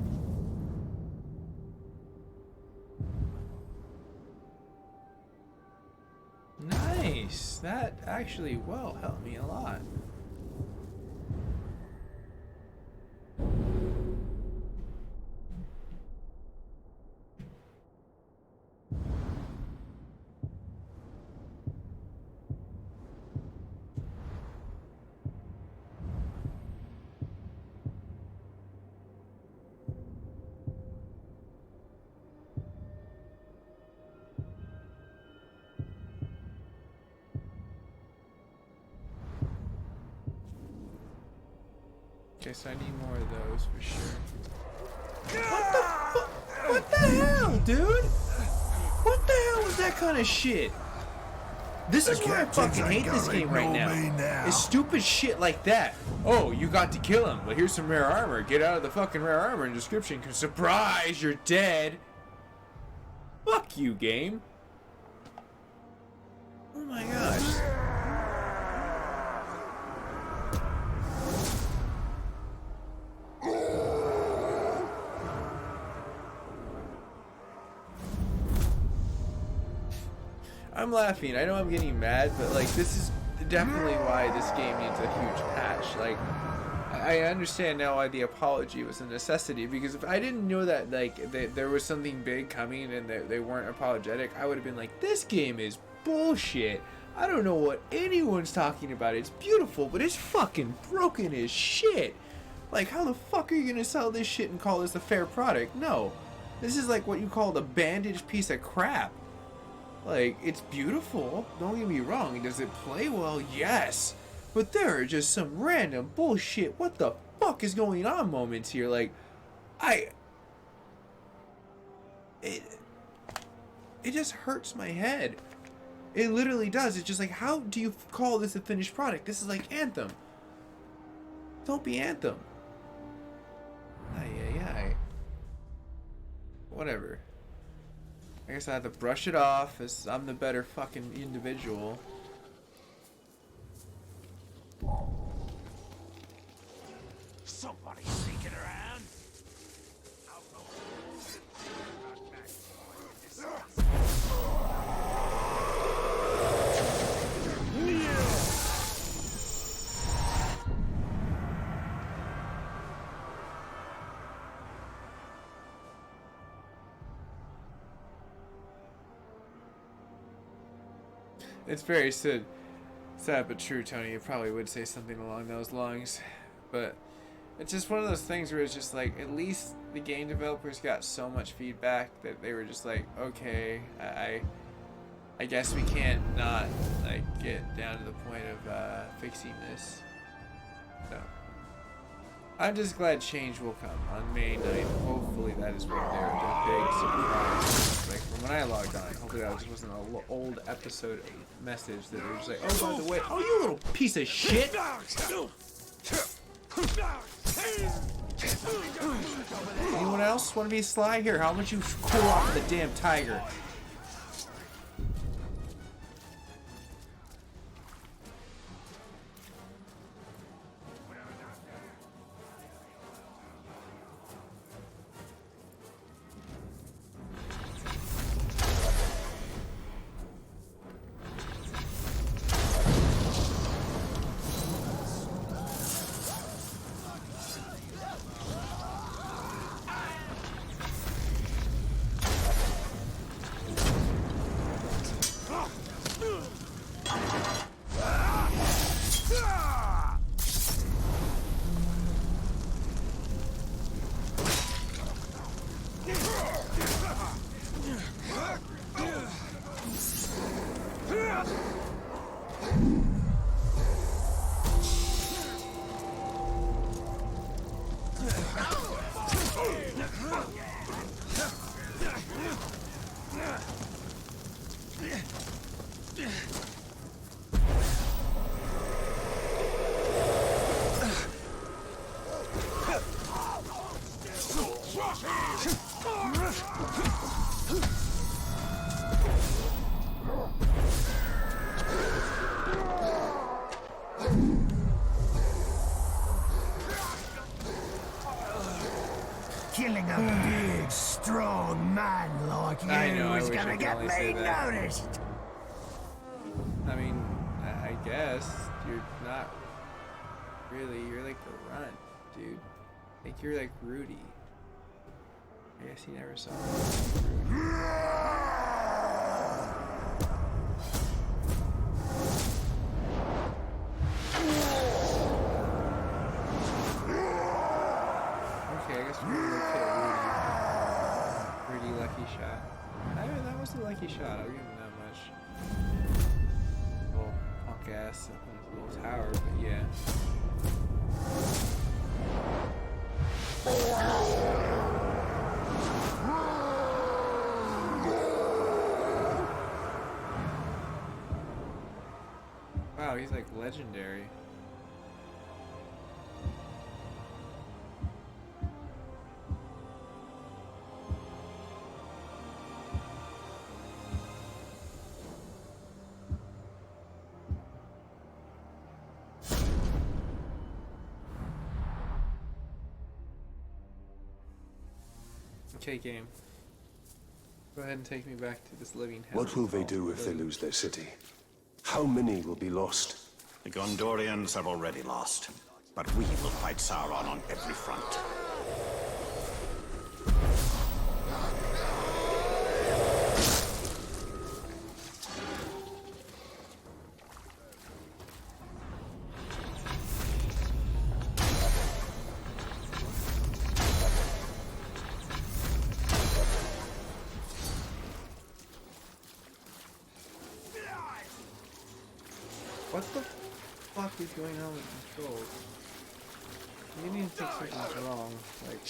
Nice! That actually, well, helped me a lot. Okay, so I need more of those for sure. What the hell, dude? What the hell was that kind of shit? This is why I fucking hate this game right now. It's stupid shit like that. Oh, you got to kill him. Well, here's some rare armor. Get out of the fucking rare armor in description, cause surprise, you're dead. Fuck you, game. Oh my gosh. I'm laughing. I know I'm getting mad, but like this is definitely why this game needs a huge patch. Like I understand now why the apology was a necessity, because if I didn't know that like there was something big coming and they weren't apologetic, I would have been like, this game is bullshit. I don't know what anyone's talking about. It's beautiful, but it's fucking broken as shit. Like, how the fuck are you gonna sell this shit and call this a fair product? No. This is like what you call a bandaged piece of crap. Like, it's beautiful, don't get me wrong. Does it play well? Yes. But there are just some random bullshit, what the fuck is going on moments here. Like, it just hurts my head. It literally does. It's just like, how do you call this a finished product? This is like Anthem. Don't be Anthem. Ay. Whatever. I guess I have to brush it off as I'm the better fucking individual. Somebody sneaking around. It's very sad but true, Tony. You probably would say something along those lines, but it's just one of those things where it's just like, at least the game developers got so much feedback that they were just like, okay, I guess we can't not like get down to the point of fixing this. So I'm just glad change will come on May 9th. Hopefully that is when the big surprise. Like from when I logged on. Hopefully that just wasn't an old episode message that they're just like, oh by the way, oh you little piece of shit. Anyone else want to be sly here? How about you cool off the damn tiger? Killing a big, strong man like you I know, I is wish I gonna could get only say me that. noticed. I mean, I guess you're not really. You're like the runt, dude. Like you're like Rudy. I guess he never saw Rudy. Okay, I guess we're gonna look at Rudy. Rudy lucky shot. That was a lucky shot. I'll give him that much. Little punk ass up in his little tower, but yeah. Wow, he's like legendary. Okay, game. Go ahead and take me back to this living hell. What will they do if they lose their city? How many will be lost? The Gondorians have already lost, but we will fight Sauron on every front. What the fuck is going on with controls? You need to fix something wrong. Like,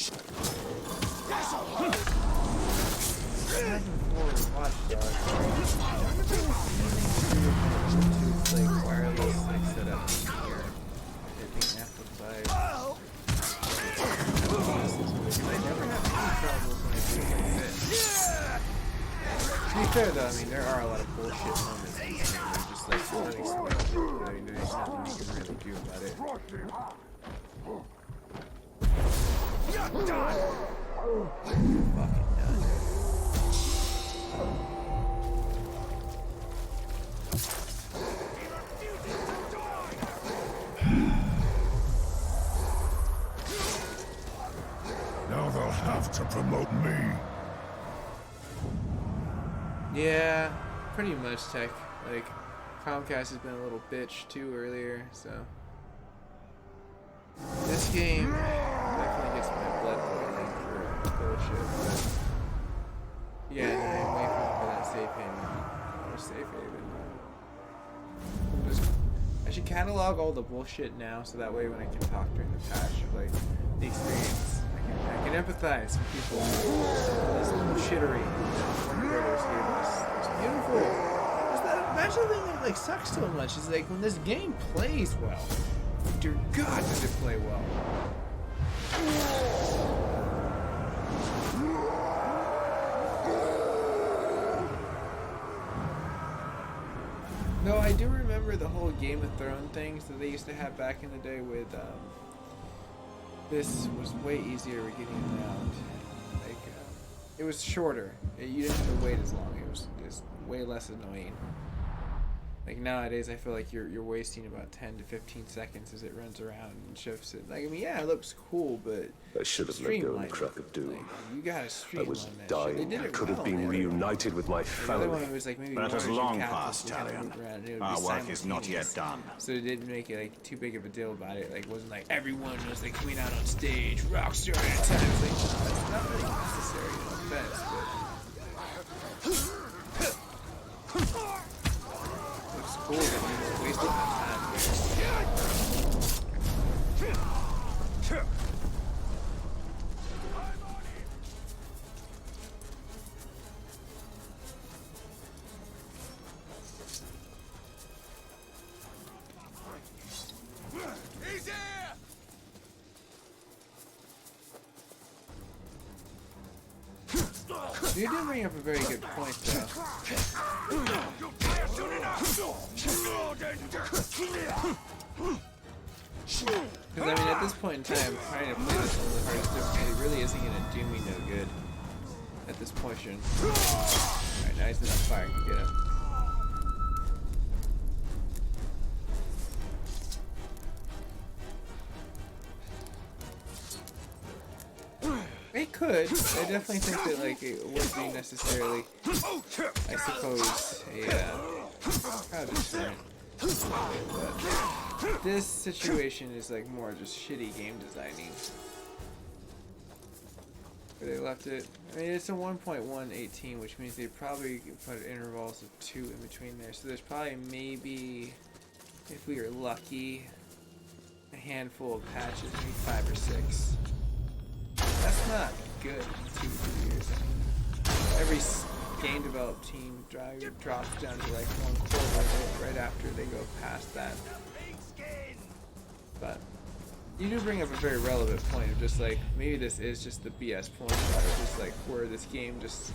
back and forth, watchdog. Like wireless, like setup here. I think amplified. I never have any troubles when I do like this. To be fair though, I mean there are a lot of bullshit moments in this game. They're just like really slow. I mean there's nothing you can really do about it. Fucking done. Now they'll have to promote me. Yeah, pretty much tech. Like, Comcast has been a little bitch too earlier, so. This game definitely gets my blood boiling for bullshit, but. Yeah, I'm waiting for that save payment. a safe haven. I should catalog all the bullshit now, so that way when I can talk during the patch of like the experience, I can empathize with people. This little shittery Warner Brothers gave us. It's beautiful. Imagine the thing that like sucks so much is like when this game plays well. Dear God, does it play well? No, I do remember the whole Game of Thrones things that they used to have back in the day with, this was way easier with getting around. Like, it was shorter. You didn't have to wait as long. It was just way less annoying. Like nowadays, I feel like you're wasting about 10 to 15 seconds as it runs around and shifts it. Like, I mean, yeah, it looks cool, but I should have let go in the crack of doom. Like, you gotta I streamline was that dying. shit. They did I it could well have been there. reunited with my The other one family. was like maybe That one has or two long captains passed, would kinda Talion. move around and it would Our be work is not yet simultaneous. done. So it didn't make it like too big of a deal about it. Like, it wasn't like everyone was like coming out on stage, Rockstar at times. Like, it's not really necessary, no offense, but looks cool that you're wasting my time here. You did bring up a very good point, though. Because, I mean, at this point in time, trying to play this on the hardest difficulty really isn't going to do me no good. At this portion. Alright, now he's in that fire. Can get him. It could. I definitely think that like it would be necessarily, I suppose, a crowd deterrent. But this situation is like more just shitty game designing. Where they left it. I mean, it's a 1.118, which means they probably put intervals of 2 in between there. So there's probably maybe, if we are lucky, a handful of patches, maybe 5 or 6. That's not good in 2 to 3 years. Every game developed team drops down to like 1/4 right after they go past that. But you do bring up a very relevant point of just like maybe this is just the BS point about it, just like where this game just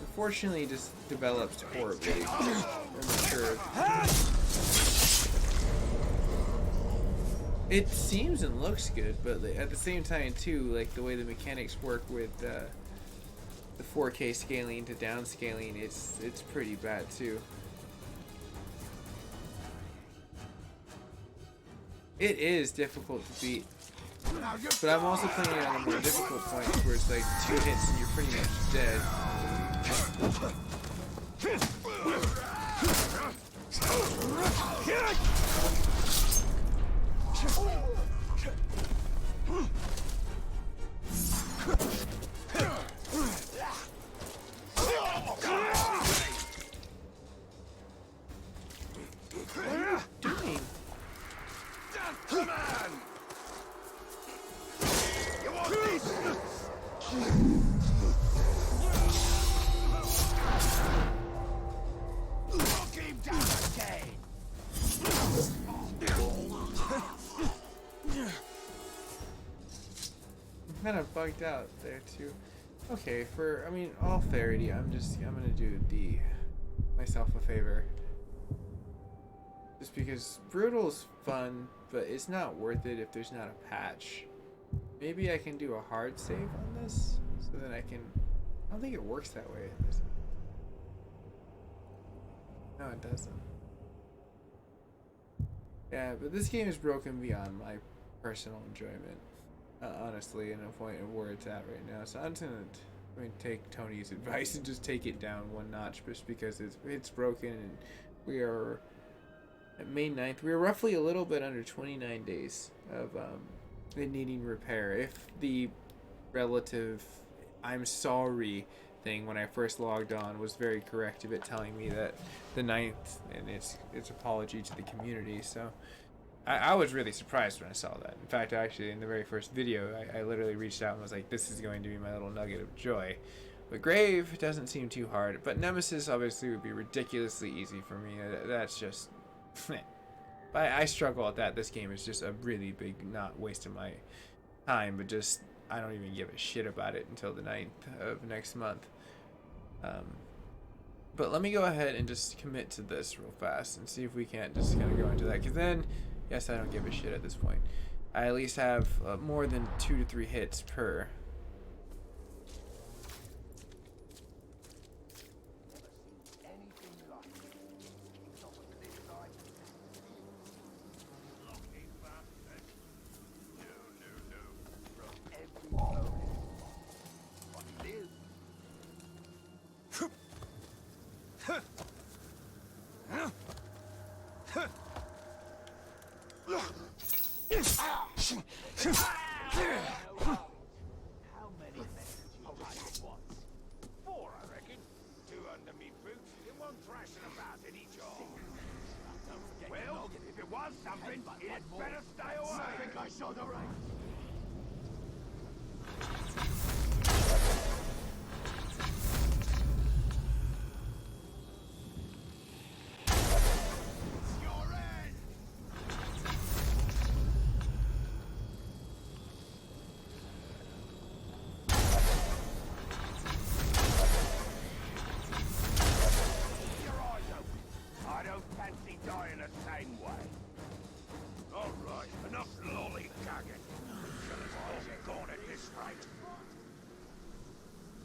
unfortunately just develops horribly or matured. It seems and looks good, but at the same time too, like the way the mechanics work with the 4K scaling to downscaling, it's pretty bad too. It is difficult to beat, but I'm also playing it on a more difficult point where it's like 2 hits and you're pretty much dead. What are you doing? You want this? Knock him down again. I'm kind of bugged out there too. Okay, I mean, all fairity, I'm gonna do myself a favor. Just because Brutal's fun, but it's not worth it if there's not a patch. Maybe I can do a hard save on this, so that I don't think it works that way. No, it doesn't. Yeah, but this game is broken beyond my personal enjoyment. Honestly, in a point of where it's at right now. So I'm just gonna take Tony's advice and just take it down one notch, just because it's broken, and we are at May 9th. We are roughly a little bit under 29 days of it needing repair. If the relative "I'm sorry" thing when I first logged on was very correct of it telling me that the 9th, and its apology to the community. So I was really surprised when I saw that. In fact, actually, in the very first video, I literally reached out and was like, this is going to be my little nugget of joy. But Grave doesn't seem too hard, but Nemesis obviously would be ridiculously easy for me. That's just... I struggle at that. This game is just a really big, not waste of my time, but just, I don't even give a shit about it until the 9th of next month. But let me go ahead and just commit to this real fast and see if we can't just kind of go into that, because then, yes, I don't give a shit at this point. I at least have more than 2 to 3 hits per.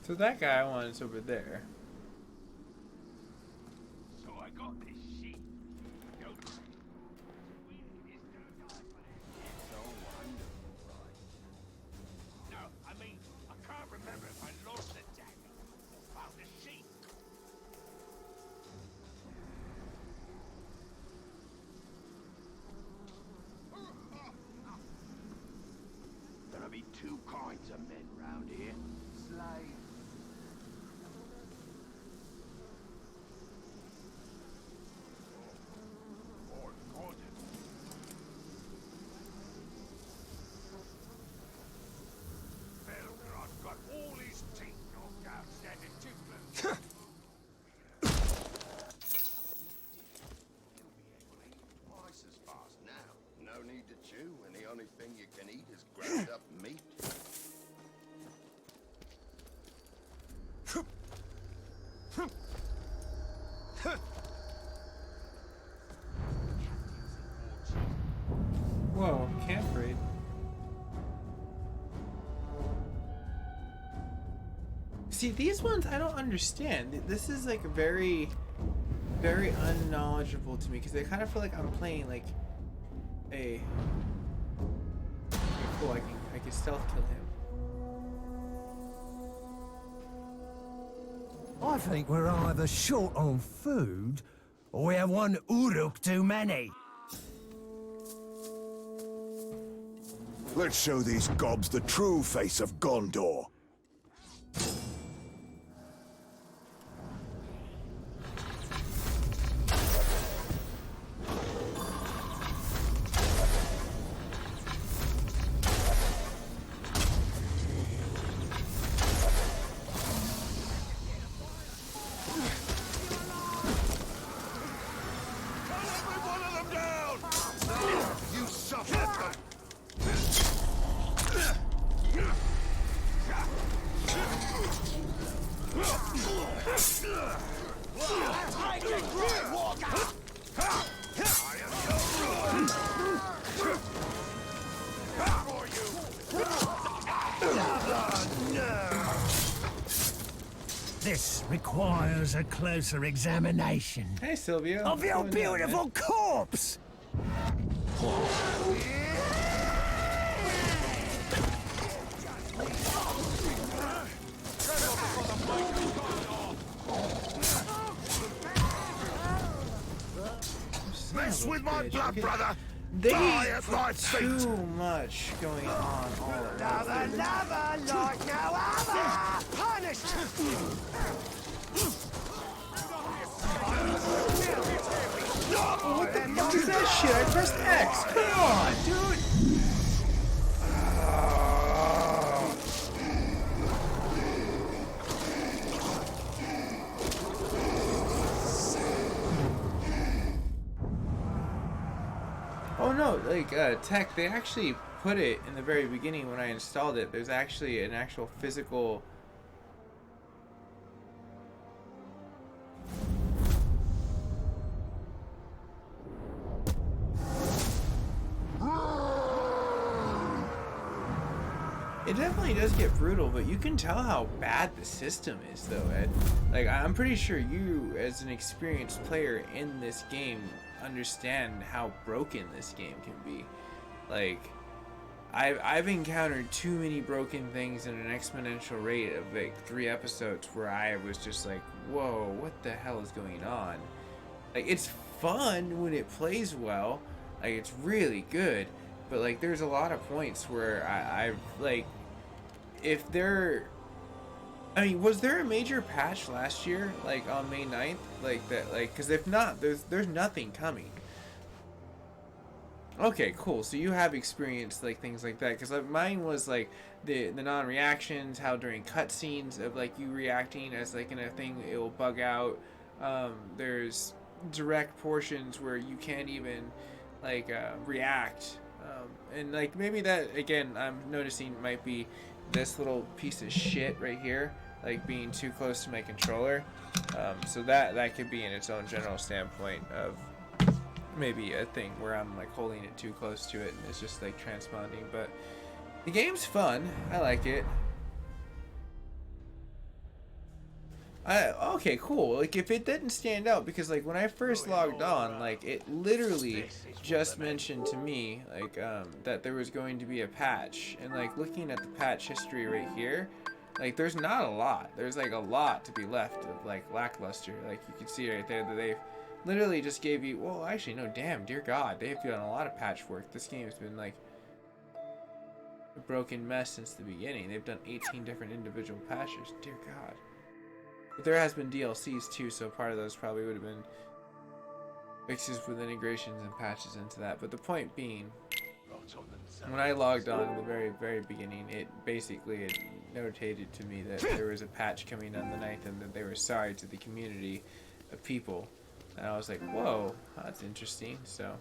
So that guy I want is over there. So I got this sheet. No, I mean, I can't remember if I lost the dagger or found the sheet. There'll be 2 kinds of men round here. Slaves. Or gorgeous. Belgrad's got all his teeth knocked out standing toothless. Twice as fast now. No need to chew, and the only thing you can eat is ground up meat. Whoa, camp raid. See, these ones I don't understand. This is like very unknowledgeable to me, because I kind of feel like I'm playing like a... Okay, cool, I can stealth kill him. I think we're either short on food, or we have one Uruk too many. Let's show these gobs the true face of Gondor. This requires a closer examination Hey, Sylvia. of your What's going on, man? beautiful corpse. Mess with my blood, brother! They Die at my feet! too much going on all at once. Lava like no other! Punished! What the fuck is that shit? I pressed X. Come on, dude. Oh no, like tech, they actually put it in the very beginning when I installed it. There's actually an actual physical It definitely does get brutal, but you can tell how bad the system is, though, Ed. Like, I'm pretty sure you, as an experienced player in this game, understand how broken this game can be. Like, I've encountered too many broken things in an exponential rate of, like, 3 episodes where I was just like, whoa, what the hell is going on? Like, it's fun when it plays well. Like, it's really good. But, like, there's a lot of points where I've, like, if there... I mean, was there a major patch last year, like, on May 9th? Like, that, like, because if not, there's nothing coming. Okay, cool. So you have experienced, like, things like that. Because mine was, like, the non-reactions, how during cutscenes of, like, you reacting as, like, in a thing, it will bug out. There's direct portions where you can't even, like, react. And like maybe that again I'm noticing might be this little piece of shit right here, like being too close to my controller. So that could be in its own general standpoint of maybe a thing where I'm like holding it too close to it and it's just like transponding. But the game's fun. I like it. Okay, cool. Like, if it didn't stand out, because, like, when I first logged on, like, it literally just mentioned to me, like, that there was going to be a patch. And, like, looking at the patch history right here, like, there's not a lot. There's, like, a lot to be left of, like, lackluster. Like, you can see right there that they've literally just gave you, well, actually, no, damn, dear God, they've done a lot of patch work. This game's been, like, a broken mess since the beginning. They've done 18 different individual patches. Dear God. But there has been DLCs too, so part of those probably would have been fixes with integrations and patches into that. But the point being, when I logged on in the very, very beginning, it basically notated to me that there was a patch coming on the 9th and that they were sorry to the community of people. And I was like, whoa, that's interesting. So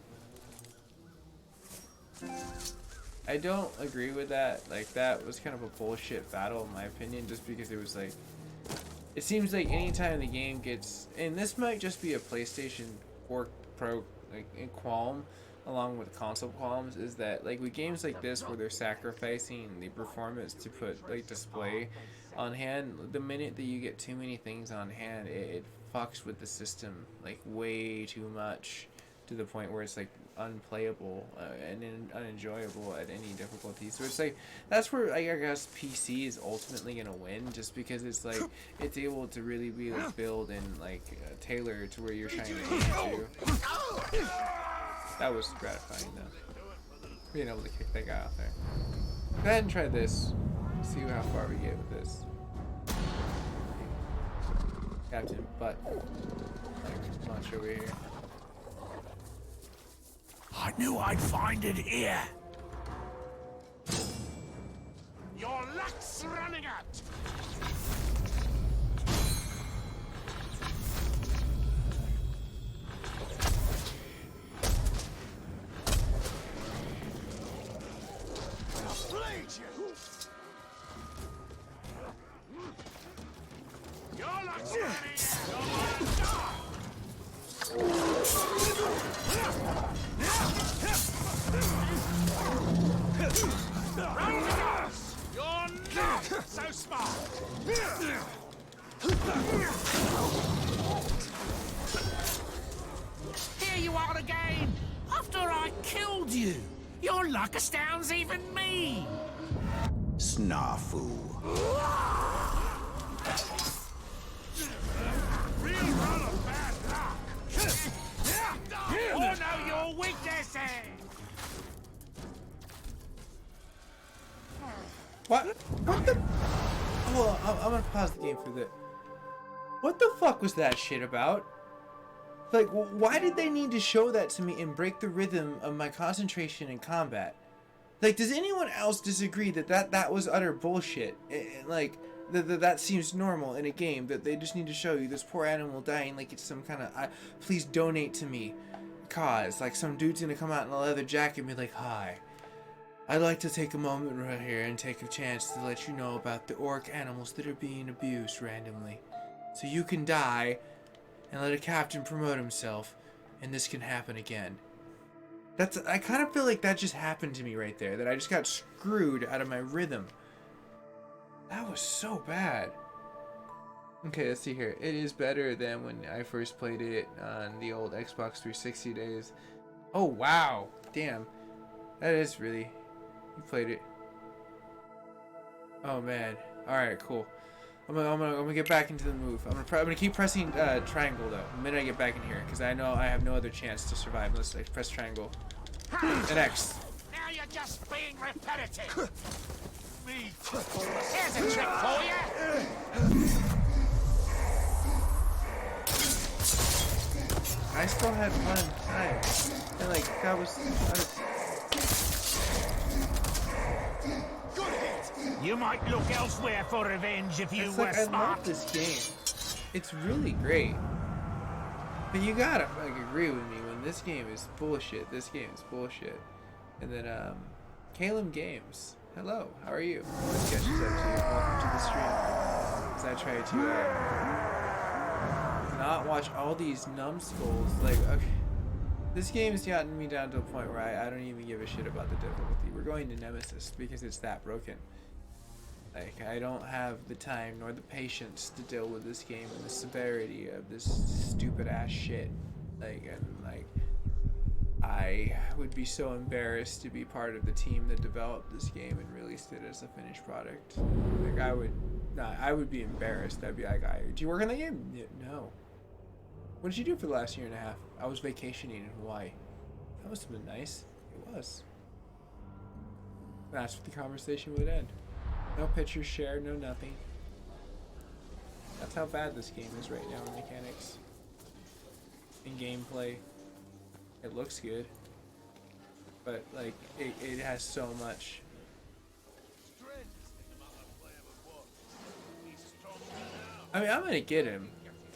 I don't agree with that. Like, that was kind of a bullshit battle in my opinion, just because it was like, it seems like anytime the game gets, and this might just be a PlayStation 4 Pro like qualm, along with console qualms, is that like with games like this where they're sacrificing the performance to put like display on hand, the minute that you get too many things on hand, it fucks with the system like way too much, to the point where it's like unplayable and unenjoyable at any difficulty. So it's like, that's where I guess PC is ultimately gonna win, just because it's like it's able to really be like build and like tailor to where you're trying to aim to. That was gratifying though, being able to kick that guy off there. Go ahead and try this, see how far we get with this. Captain Butt, like, launch over here. I knew I'd find it here. Your luck's running out! I'll bleed you! Your luck's running out! You're not so smart! Here you are again, after I killed you. Your luck astounds even me. Snafu. Real run of bad luck! Oh, know your weaknesses. What? What the? Hold on, I'm gonna pause the game for this. What the fuck was that shit about? Like, why did they need to show that to me and break the rhythm of my concentration in combat? Like, does anyone else disagree that was utter bullshit? And like, that seems normal in a game, that they just need to show you this poor animal dying like it's some kind of, please donate to me cause. Like, some dude's gonna come out in a leather jacket and be like, hi, I'd like to take a moment right here and take a chance to let you know about the orc animals that are being abused randomly. So you can die and let a captain promote himself, and this can happen again. I kind of feel like that just happened to me right there, that I just got screwed out of my rhythm. That was so bad. Okay, let's see here. It is better than when I first played it on the old Xbox 360 days. Oh, wow. Damn. That is really... You played it. Oh, man. Alright, cool. I'm gonna get back into the move. I'm gonna keep pressing triangle though the minute I get back in here, because I know I have no other chance to survive unless I press triangle and X. Now you're just being repetitive. Here's a trick for you. I still had fun time, and like that was. You might look elsewhere for revenge if you were I smart. love this game. It's really great. But you gotta like agree with me when this game is bullshit. This game is bullshit. And then Calum Games. Hello, how are you? Let's get you up to you. Welcome to the stream. As I try to not watch all these numbskulls. Like, okay. This game has gotten me down to a point where I don't even give a shit about the difficulty. We're going to Nemesis because it's that broken. Like, I don't have the time nor the patience to deal with this game and the severity of this stupid ass shit. Like, and like, I would be so embarrassed to be part of the team that developed this game and released it as a finished product. Like, I would be embarrassed. I'd be like, do you work on the game? Yeah, no. What did you do for the last year and a half? I was vacationing in Hawaii. That must have been nice. It was. That's what the conversation would end. No pictures shared, no nothing. That's how bad this game is right now in mechanics. In gameplay. It looks good. But, like, it has so much. I mean, I'm gonna get him.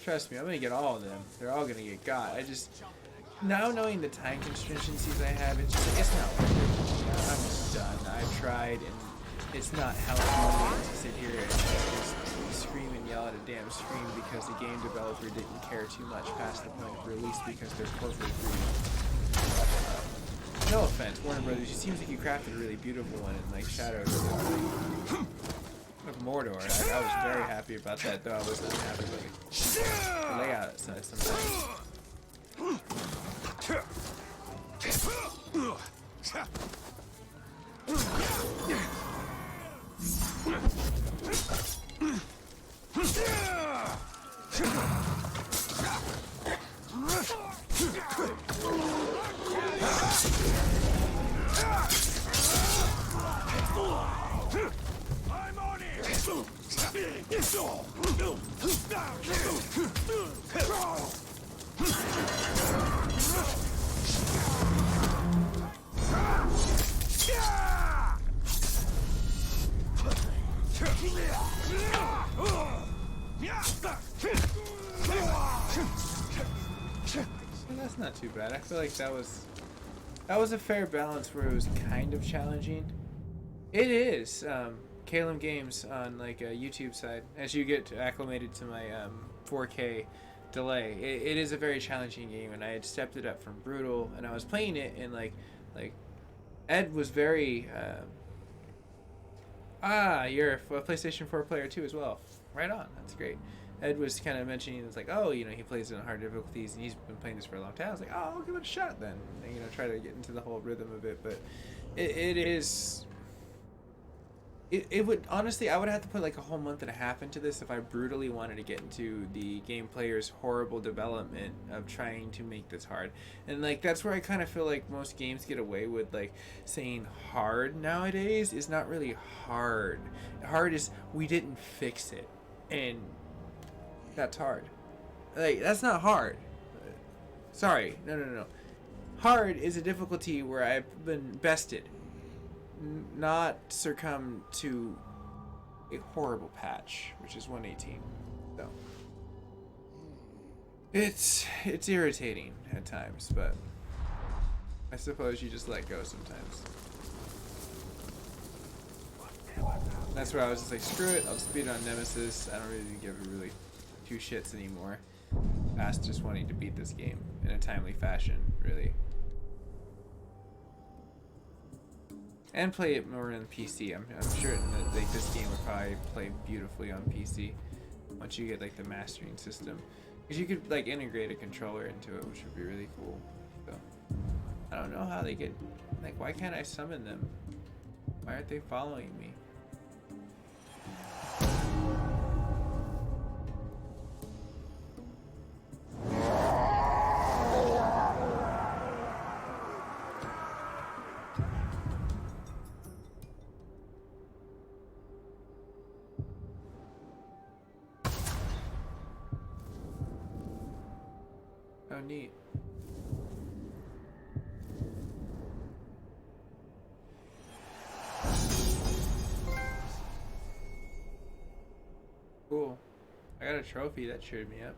Trust me, I'm gonna get all of them. They're all gonna get got. I just... Now knowing the time constraints I have, it's just, it's not worth it. You know, I'm just done. I've tried and it's not helpful to sit here and just scream and yell at a damn screen because the game developer didn't care too much past the point of release because they're corporate greedy. No offense, Warner Brothers, it seems like you crafted a really beautiful one in like Shadows of Mordor. I was very happy about that, though I was unhappy with the layout sometimes. I'm on it! That's not too bad. I feel like that was a fair balance where it was kind of challenging. It is. Calum Games on like a YouTube side. As you get acclimated to my 4K delay, it is a very challenging game, and I had stepped it up from brutal, and I was playing it, and like Ed was very you're a PlayStation 4 player too as well. Right on. That's great. Ed was kind of mentioning, it's like, oh, you know, he plays in hard difficulties, and he's been playing this for a long time. I was like, oh, I'll give it a shot then. And, you know, try to get into the whole rhythm of it. But it is... It would honestly, I would have to put like a whole month and a half into this if I brutally wanted to get into the game player's horrible development of trying to make this hard. And like that's where I kind of feel like most games get away with like saying hard nowadays is not really hard. Hard is we didn't fix it, and that's hard. Like that's not hard. Sorry, no. Hard is a difficulty where I've been bested. Not succumb to a horrible patch, which is 118. So it's irritating at times, but I suppose you just let go sometimes. That's where I was just like, screw it, I'll speed on Nemesis. I don't really give really two shits anymore. Past just wanting to beat this game in a timely fashion, really. And play it more on PC. I'm sure that like this game would probably play beautifully on PC once you get like the mastering system, because you could like integrate a controller into it, which would be really cool. So I don't know how they get like, why can't I summon them? Why aren't they following me? Oh, neat. Cool. I got a trophy that cheered me up.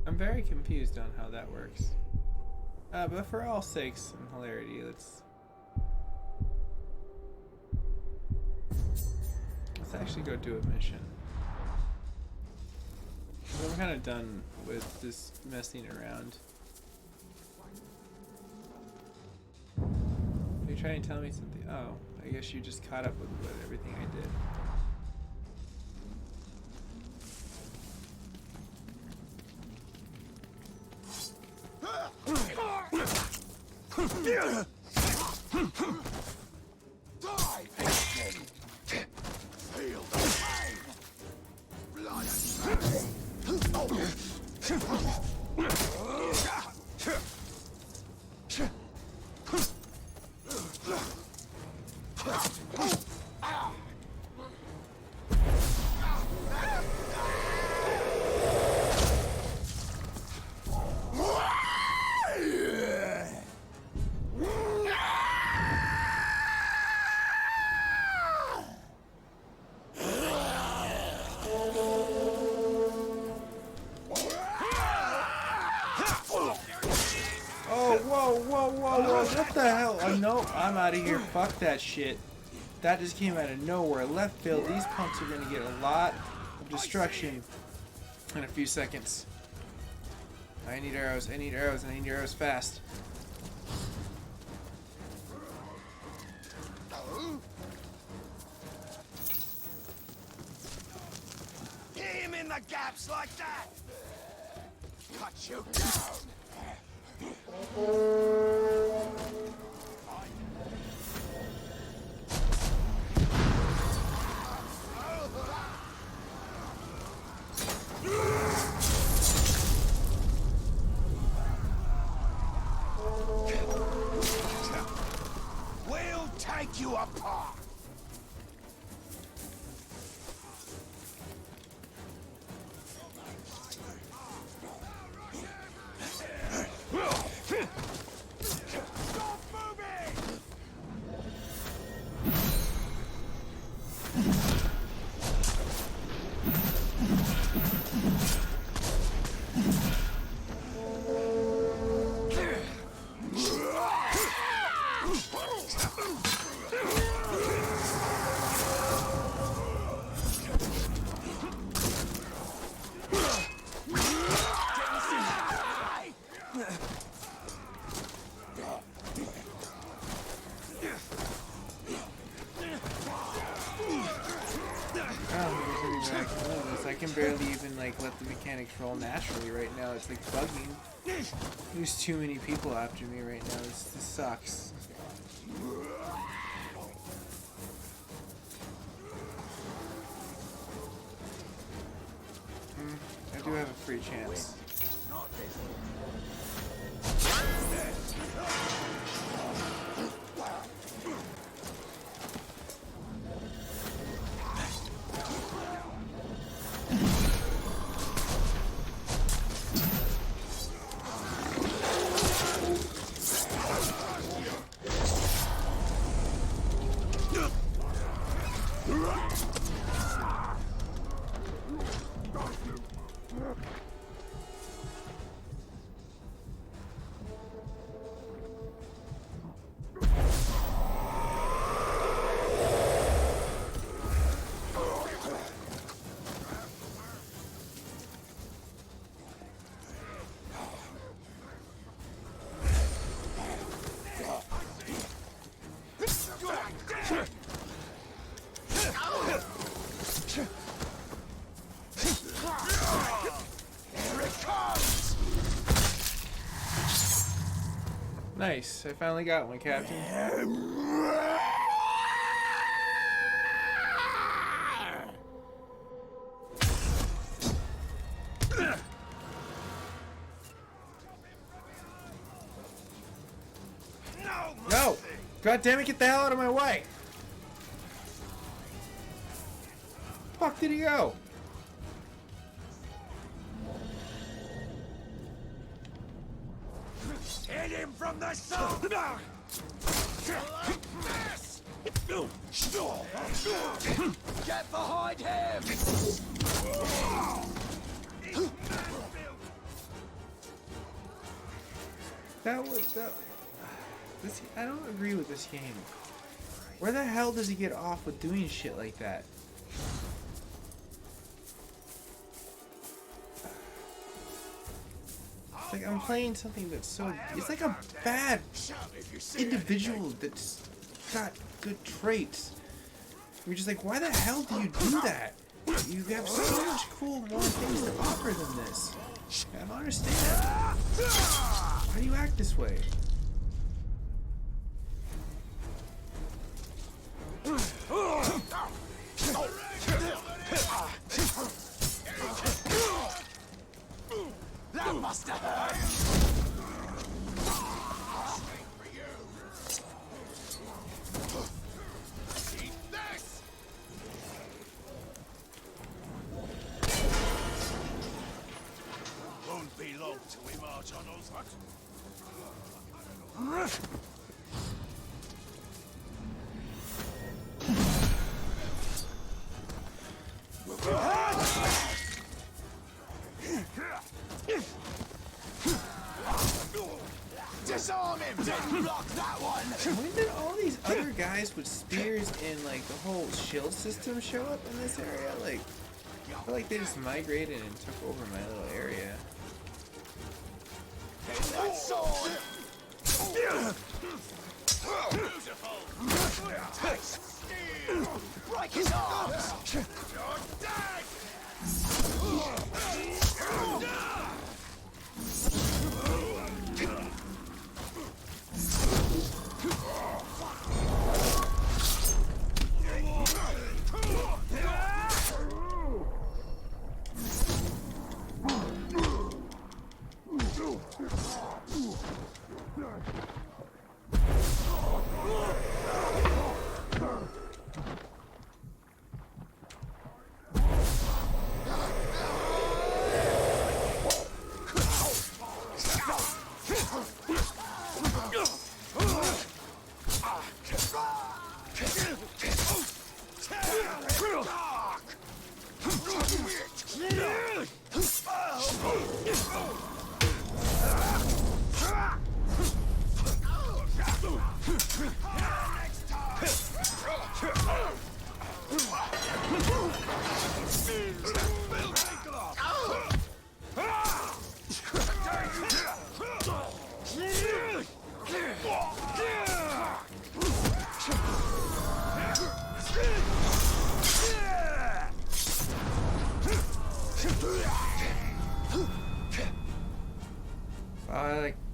I'm very confused on how that works. But for all sakes and hilarity, let's actually go do a mission. I'm kind of done with this messing around. Are you trying to tell me something? Oh, I guess you just caught up with everything I did. Die, King! Feel the pain! Blood Whoa, what the hell? Oh, no, I'm out of here. Fuck that shit. That just came out of nowhere. Left field. These punks are going to get a lot of destruction in a few seconds. I need arrows. I need arrows. I need arrows fast. Hit him in the gaps like that! Cut you down! We'll take you apart! can barely even like let the mechanics roll naturally right now. It's like bugging. There's too many people after me right now. This sucks. I do have a free chance. Nice. I finally got one, Captain. No! God damn it, get the hell out of my way! Fuck did he go? Hit him from the side! Get behind him! That was that. This, I don't agree with this game. Where the hell does he get off with doing shit like that? It's like I'm playing something that's so. It's like a bad individual that's got good traits. You're just like, why the hell do you do that? You have so much cool, more things to offer than this. I don't understand. Why do you act this way? That must have hurt! Eat this! Won't be long till we march on Osmond. Disarm him! Didn't block that one! When did all these other guys with spears and like the whole shield system show up in this area? Like, I feel like they just migrated and took over my little area. That sword! Break his arms! You're dead!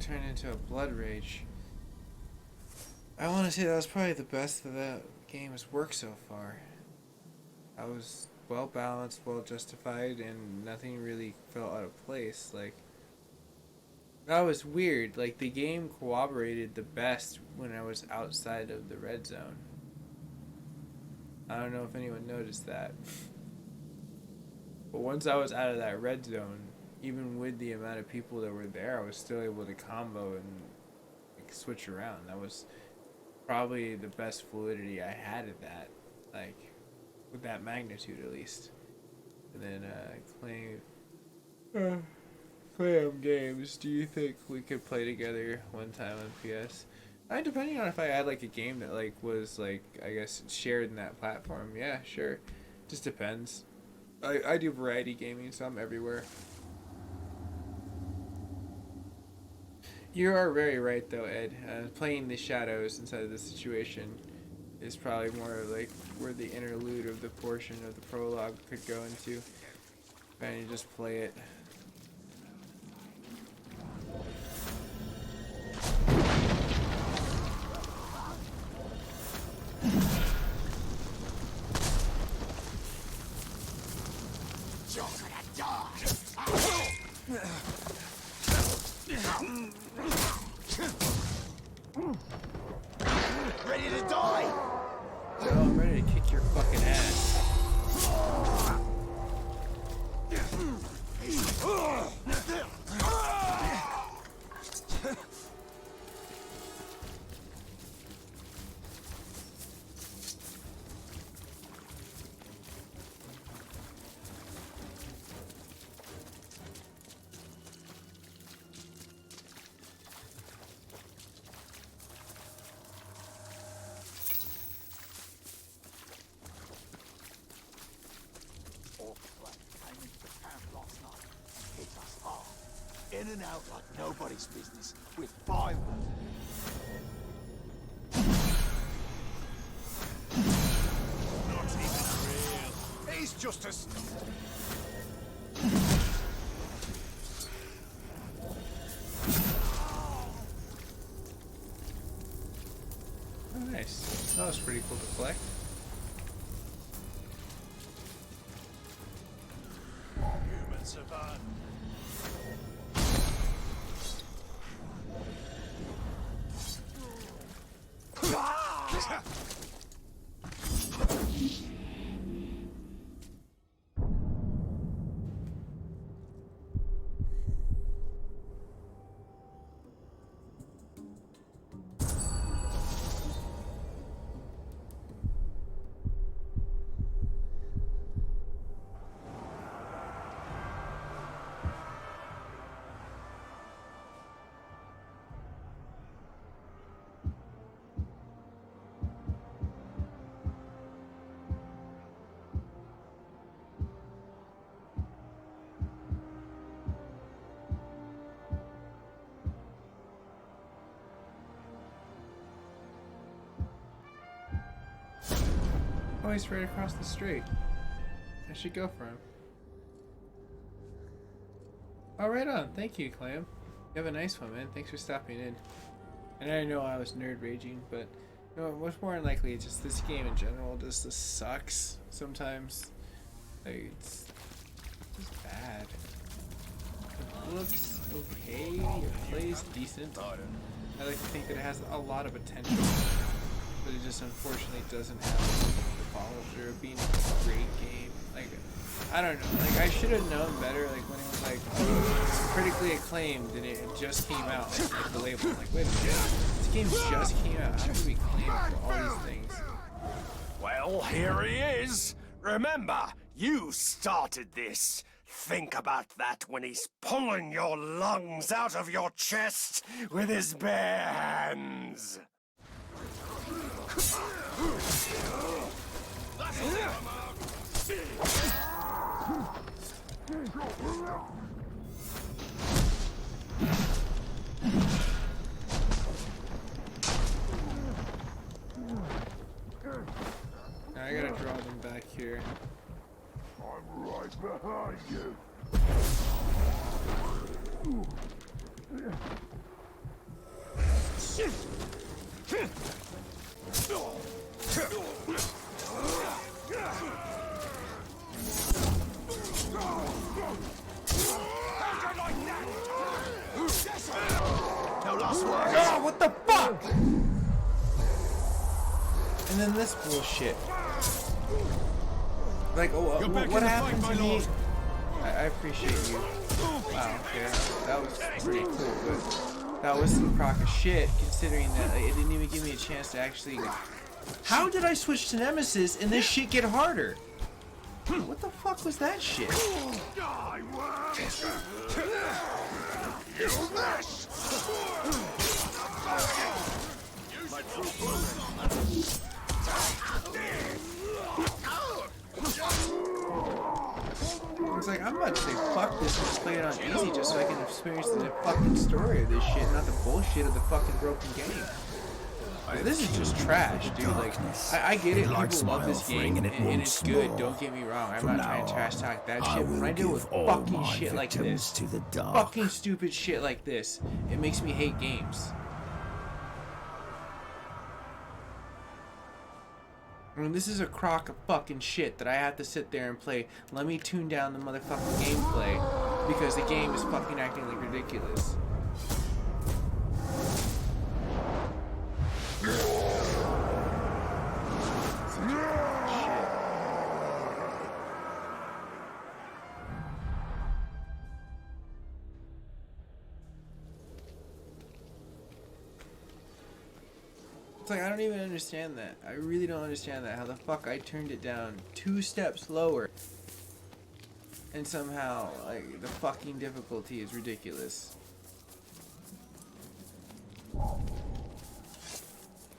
turned into a blood rage. I want to say that was probably the best that the game has worked so far. I was well balanced, well justified, and nothing really felt out of place. Like, that was weird. Like, the game cooperated the best when I was outside of the red zone. I don't know if anyone noticed that. But once I was out of that red zone, even with the amount of people that were there, I was still able to combo and like, switch around. That was probably the best fluidity I had at that, like, with that magnitude at least. And then, Clam Games, do you think we could play together one time on PS? Depending on if I had like a game that like was like, I guess, shared in that platform. Yeah, sure. Just depends. I do variety gaming, so I'm everywhere. You are very right though, Ed. Playing the shadows inside of this situation is probably more like where the interlude of the portion of the prologue could go into. And you just play it. Ready to die? No, I'm ready to kick your fucking ass. In and out like nobody's business, with 5. Not even real. He's just a... Oh, nice. That was pretty cool to collect. Human savant. Oh, he's right across the street. I should go for him. Oh, right on. Thank you, Clam. You have a nice one, man. Thanks for stopping in. And I know I was nerd raging, but you know, what's more than likely, just this game in general just sucks sometimes. Like, it's just bad. It looks okay. It plays decent. I like to think that it has a lot of potential, but it just unfortunately doesn't have the follow through of being a great game. Like, I don't know. Like, I should have known better. Like when it was like, oh, critically acclaimed and it just came out. Like the label. I'm like, wait a minute, this game just came out. How do we claim it for all these things? Well, here he is. Remember, you started this. Think about that when he's pulling your lungs out of your chest with his bare hands. Now I gotta draw them back here. I'm right behind you. Oh, what the fuck? And then this bullshit. Like, oh, what happened to me? I appreciate you. Wow, okay, that was pretty cool, but that was some crock of shit, considering that like, it didn't even give me a chance to actually... How did I switch to Nemesis and this shit get harder? What the fuck was that shit? It's like, I'm about to say fuck this and just play it on easy just so I can experience the fucking story of this shit, not the bullshit of the fucking broken game. Like, this is just trash, dude. Like, I get it, people love this game, and it's good, don't get me wrong. I'm not trying to trash talk that shit, but when I deal with fucking shit like this, fucking stupid shit like this, it makes me hate games. I mean, this is a crock of fucking shit that I have to sit there and play. Let me tune down the motherfucking gameplay because the game is fucking acting like ridiculous. It's like, I don't even understand that. I really don't understand that. How the fuck I turned it down 2 steps lower. And somehow, like, the fucking difficulty is ridiculous.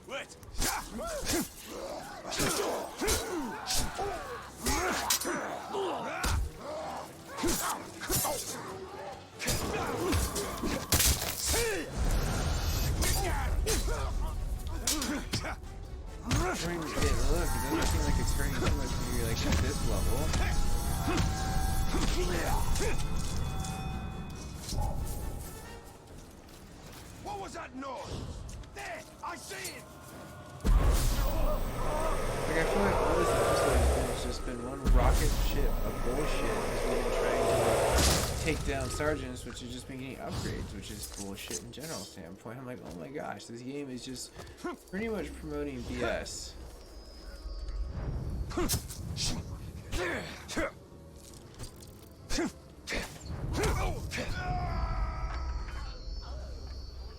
Wait. Look, it doesn't seem like it's hurting too much when you're like at this level. What was that noise? There, I see it. Like, I feel like all this episode has just been one rocket ship of bullshit as we've been trying to take down sergeants, which has just been getting upgrades, which is bullshit in general standpoint. I'm like, oh my gosh, this game is just pretty much promoting BS.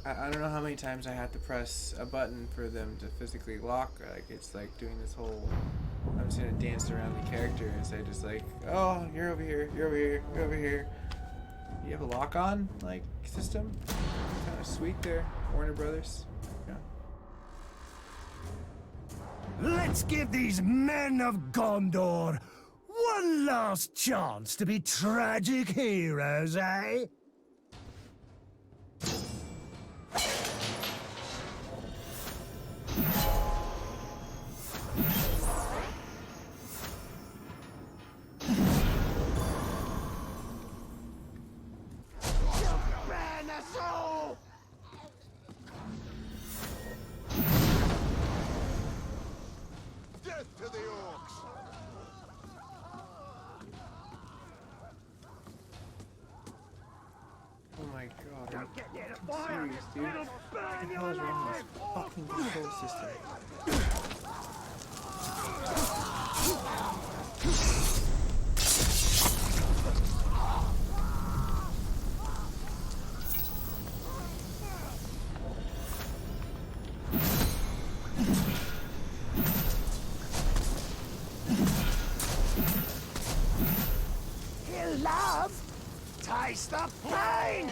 I don't know how many times I have to press a button for them to physically lock. Like, it's like doing this whole, I'm just gonna dance around the character instead of just like, oh, you're over here, you're over here, you're over here. You have a lock-on, like, system? Kind of sweet there, Warner Brothers. Yeah. Let's give these men of Gondor one last chance to be tragic heroes, eh? Oh my god, I'm serious, dude. What the hell is wrong with this fucking control system? You love? Taste the pain!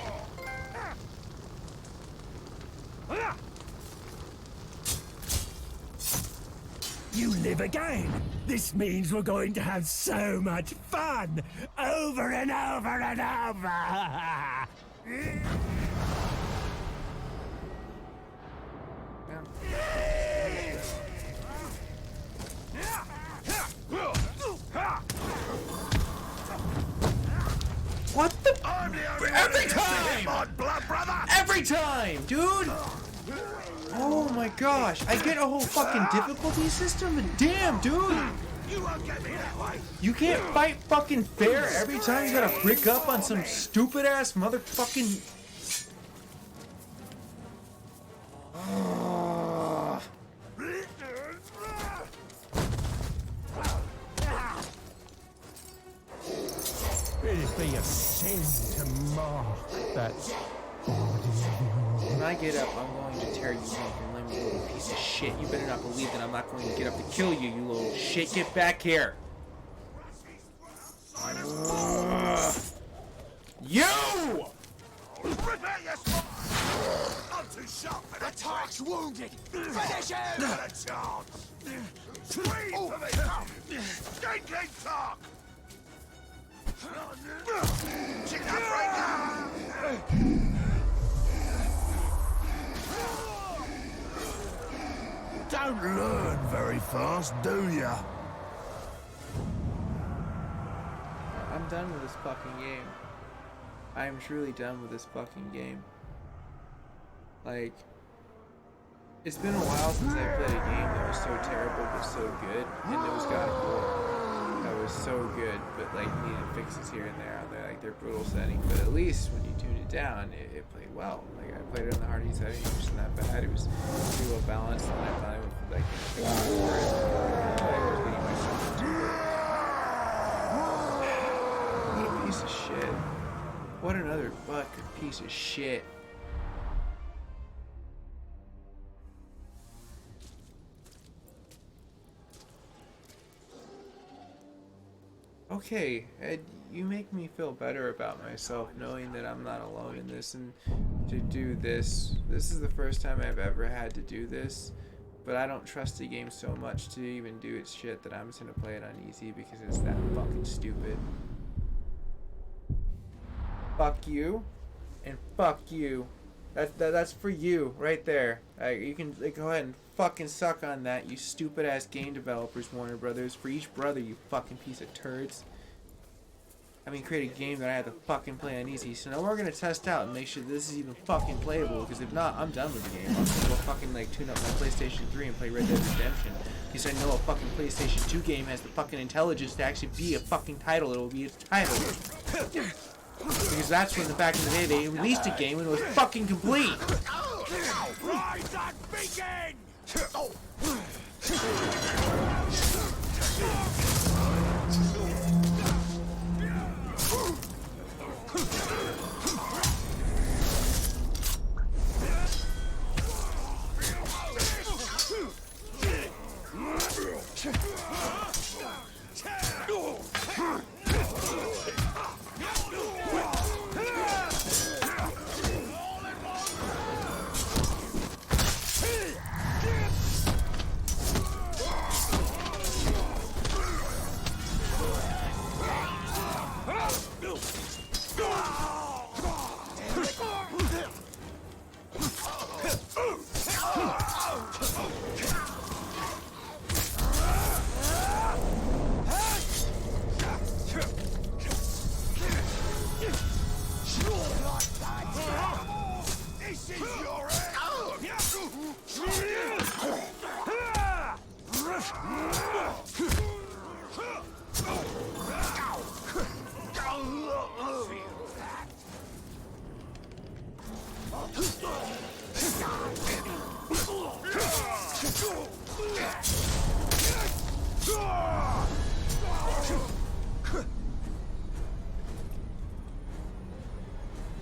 You live again! This means we're going to have so much fun! Over and over and over! What the? Every time! Blood brother! Every time, dude! my gosh, I get a whole fucking difficulty system, but damn, dude. You can't fight fucking fair every time you gotta brick up on some stupid ass motherfucking. It'd be a sin to mark that body of yours. When I get up, I'm going to tear you limb from limb, you little piece of shit. You better not believe that I'm not going to get up to kill you, you little shit. Get back here. You! Prepare your I'm too sharp for the Tark's wounded! Finish him! Not a chance! Scream for me! Stinking Tark! Chicken breaker! Don't learn very fast, do ya? I'm done with this fucking game. I am truly done with this fucking game. Like, it's been a while since I played a game that was so terrible but so good, and it was God of War. That was so good, but like needed fixes here and there on like their brutal setting. But at least when you tuned it down, it played well. Like I played it on the hardy setting, it wasn't that bad. It was pretty well balanced, and I finally went for like fixes for it. I was getting myself into it. What a piece of shit. What another fucking piece of shit. Okay, Ed, you make me feel better about myself knowing that I'm not alone in this, and to do this. This is the first time I've ever had to do this, but I don't trust the game so much to even do its shit that I'm just gonna play it on easy because it's that fucking stupid. Fuck you, and fuck you. That's for you right there. You can go ahead and fucking suck on that, you stupid ass game developers, Warner Brothers. For each brother, you fucking piece of turds. I mean, create a game that I have to fucking play on easy. So now we're gonna test out and make sure this is even fucking playable. Because if not, I'm done with the game. I'm gonna go fucking like tune up my PlayStation 3 and play Red Dead Redemption. Because I know a fucking PlayStation 2 game has the fucking intelligence to actually be a fucking title. It will be its title. Because that's when back in the day they released a game and it was fucking complete. Rise and begin!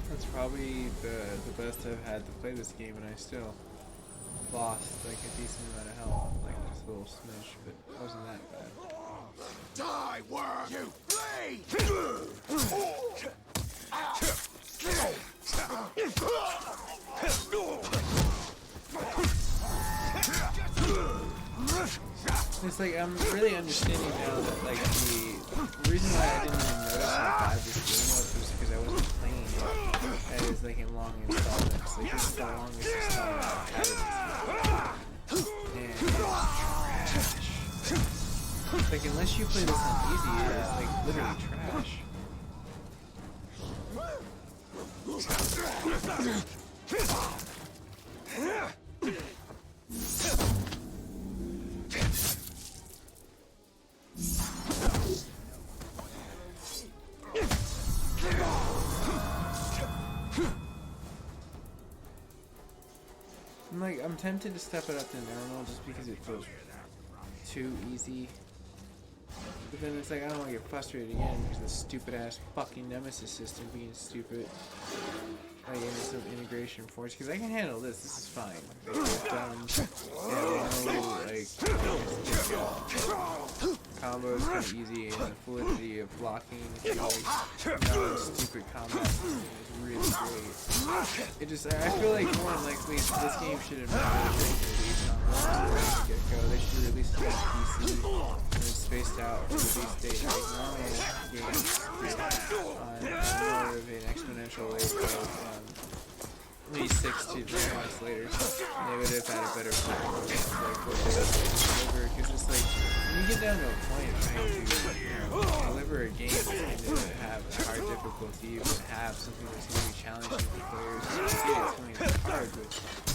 That's probably the best I've had to play this game, and I still lost like a decent amount of health, like just a little smidge, but it wasn't that bad. Die, worm! You bleed! It's like I'm really understanding now that like the reason why I didn't even notice how bad this game was because I wasn't playing it as like in long installments. Like this is the longest installment I've had of this game. And it's trash. Like unless you play this on easy, it is like literally trash. tempted to step it up to normal just because it feels too easy. But then it's like I don't want to get frustrated again because of the stupid ass fucking Nemesis system being stupid. Like in some integration force, because I can handle this. This is fine. It's done. Combo is kind of easy, and the fluidity of blocking, stupid combat system is really great. It just, I feel like more than likely this game should have never been released on the get-go. They should release it on PC and then spaced out for release date like normal games on more of an exponential rate of release 6 to 3 months later. They would have had a better plan of like what they would deliver, because it's like when you get down to a point of trying to deliver a game that's going to have a hard difficulty but have something that's going to be challenging for players, it's going to be hard, but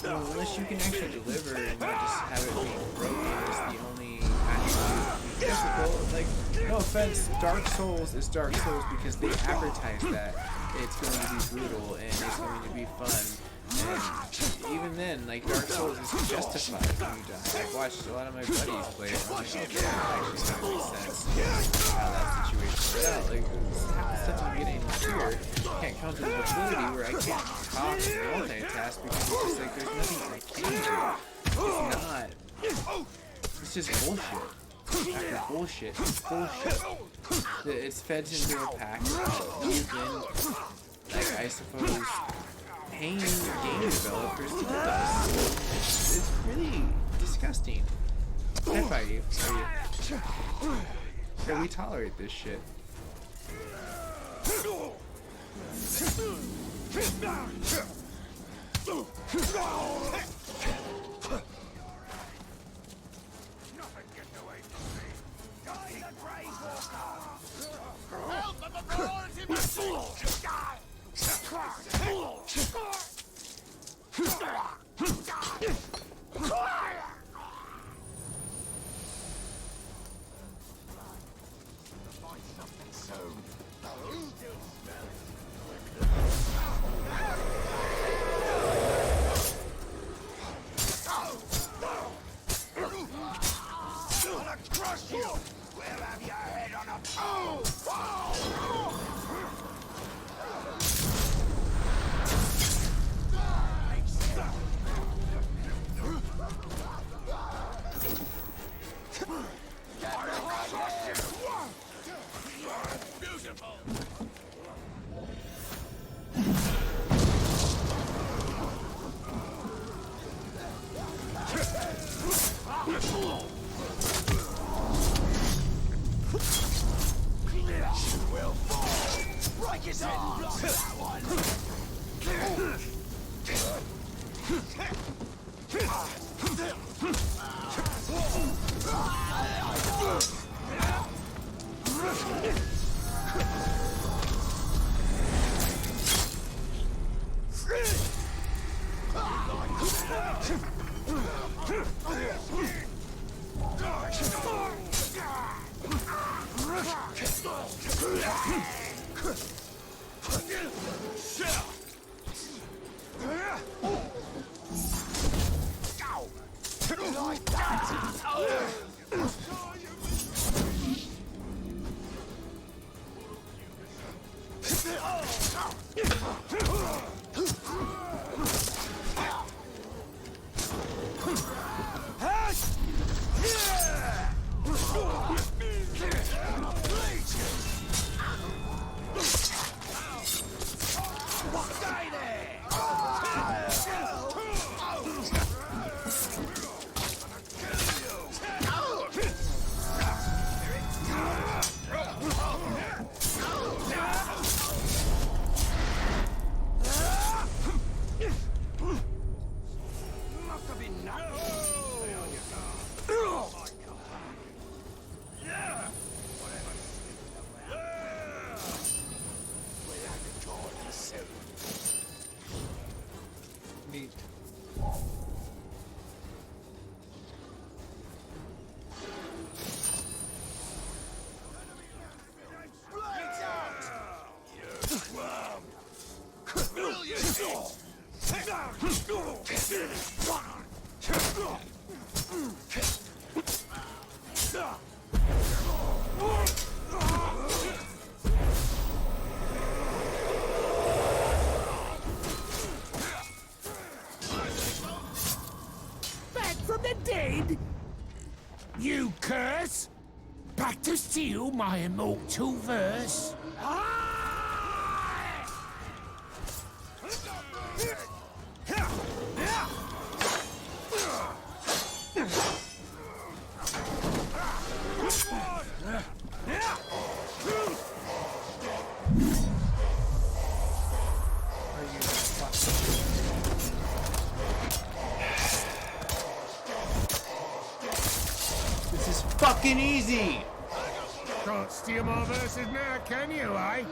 unless you can actually deliver and not just have it being broken is the only attribute difficult. Like, no offense, Dark Souls is Dark Souls because they advertise that it's going to be brutal and it's going to be fun. And even then, like, Dark Souls is justified when you die. I've watched a lot of my buddies play it, and I'm like, okay, that actually kind of makes sense how that situation played out. Like, stuff I'm getting here can't come to the ability where I can't talk and multitask because it's just like, there's nothing I can do. It's not. It's just bullshit. After bullshit. It's bullshit. It's fed into a pack. You've been, like, I suppose, paying game developers to do this. It's really disgusting. Can I fight you? Yeah, we tolerate this shit. Yes! Back to steal my immortal verse. This is fucking easy. Can't steal my verses now, can you, eh?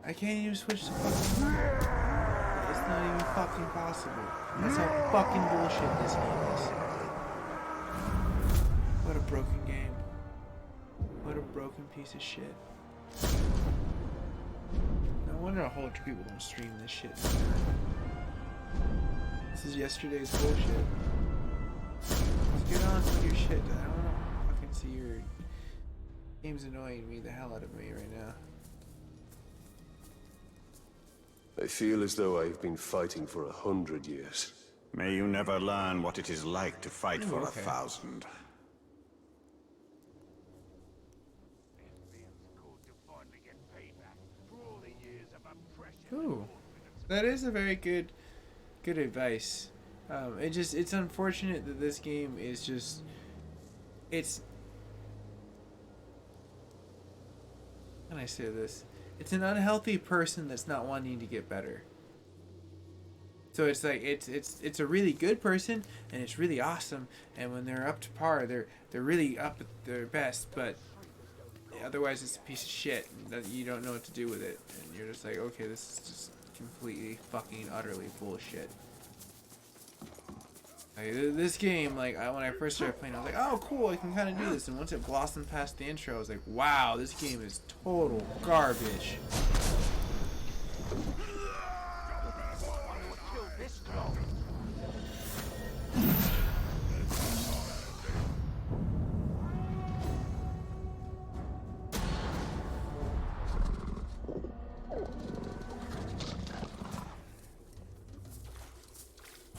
I can't even switch to fucking. It's not even fucking possible. That's how fucking bullshit this game is. What a broken game. What a broken piece of shit. No wonder a whole bunch of people don't stream this shit. This is yesterday's bullshit. Let's get on with your shit. I don't know. Fucking see your game's annoying me the hell out of me right now. I feel as though I've been fighting for 100 years. May you never learn what it is like to fight for okay. 1,000. Ooh, that is a very good advice. It's unfortunate that this game is just, how can I say this? It's an unhealthy person that's not wanting to get better. So it's like it's a really good person and it's really awesome, and when they're up to par, they're really up at their best, but otherwise it's a piece of shit that you don't know what to do with it, and you're just like, okay, this is just completely fucking utterly bullshit. Like, this game, like when I first started playing, I was like, oh cool, I can kind of do this, and once it blossomed past the intro, I was like, wow, this game is total garbage.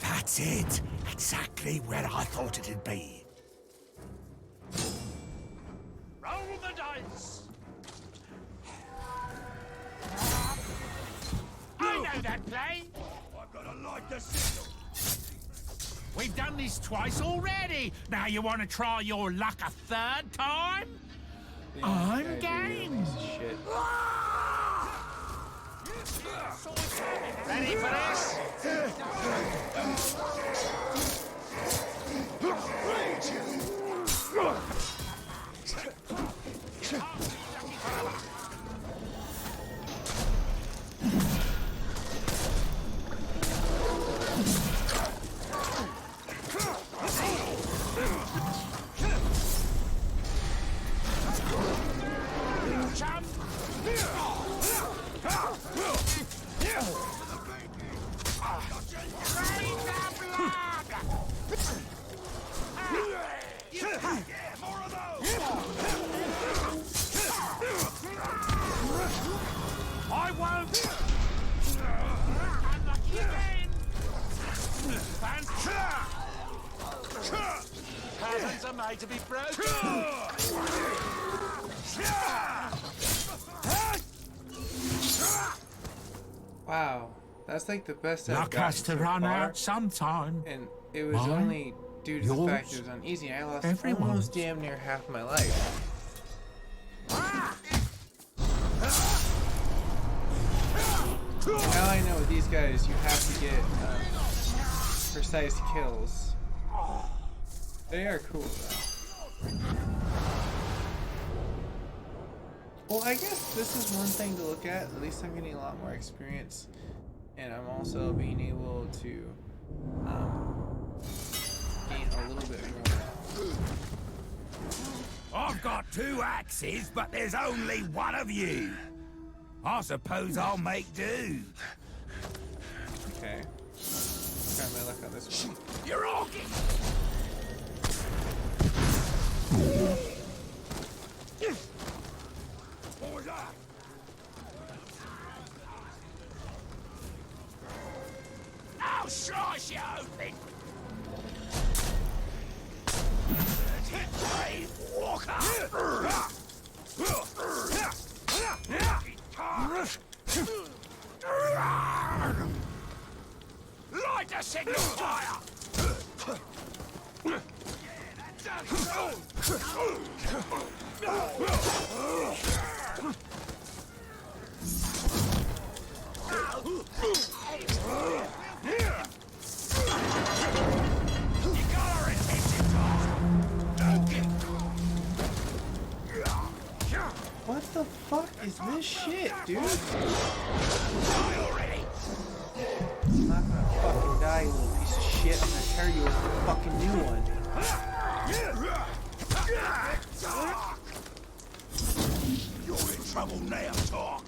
That's it. Exactly where I thought it'd be. Roll the dice! I know that play. I've got to light the signal. We've done this twice already. Now you want to try your luck a third time? I'm game. Shit. Ready for this? I won't! Unlucky again! Patterns are made to be broken! Wow, that's like the best I've Luck gotten has to so run far. out sometime. And it was Mine, only due to the fact yours, it was on easy. I lost everyone's. almost damn near half my life. Now I know with these guys you have to get precise kills. They are cool though. Well, I guess this is one thing to look at. At least I'm getting a lot more experience, and I'm also being able to gain a little bit more. I've got 2 axes, but there's only one of you. I suppose I'll make do. Okay. Try my luck on this one. You're all slice you open. Brave Walker. Light the signal fire. What the fuck is this shit, dude? I'm not gonna fucking die, you little piece of shit. I'm gonna tear you a fucking new one. You're in trouble now, Talk.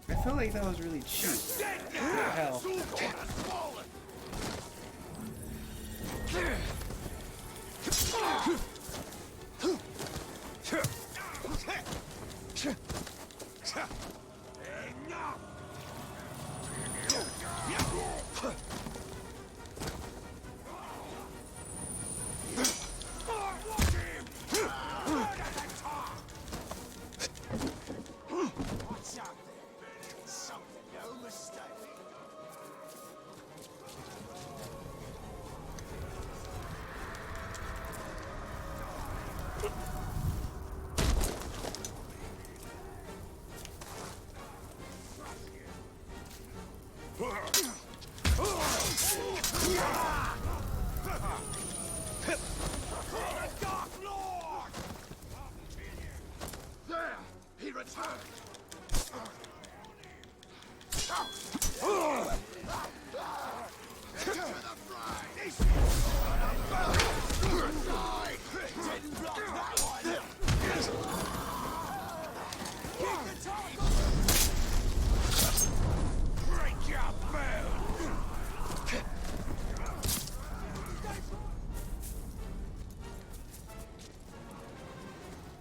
I feel like that was really cheap. What the hell? There! He returned! Break your bone.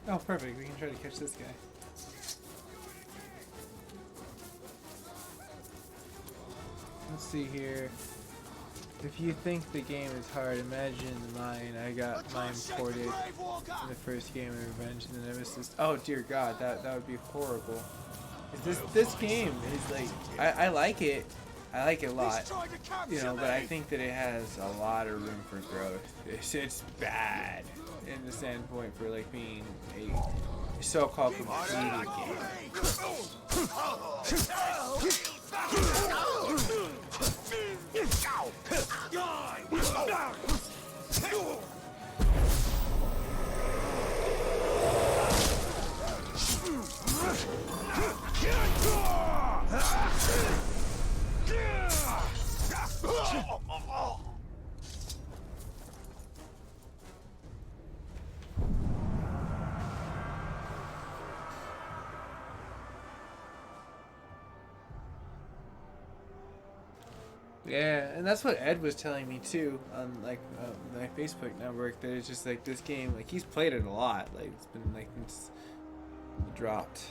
Oh, perfect. We can try to catch this guy. Let's see here. If you think the game is hard, imagine mine. I got mine ported in the first game of Revenge of the Nemesis. Oh dear God, that would be horrible. This game is like, I like it. I like it a lot, you know, but I think that it has a lot of room for growth. It's bad in the standpoint for like being a so-called completed game. Yeah, and that's what Ed was telling me too on like my Facebook network. That it's just like this game, like he's played it a lot. Like it's been like since it dropped.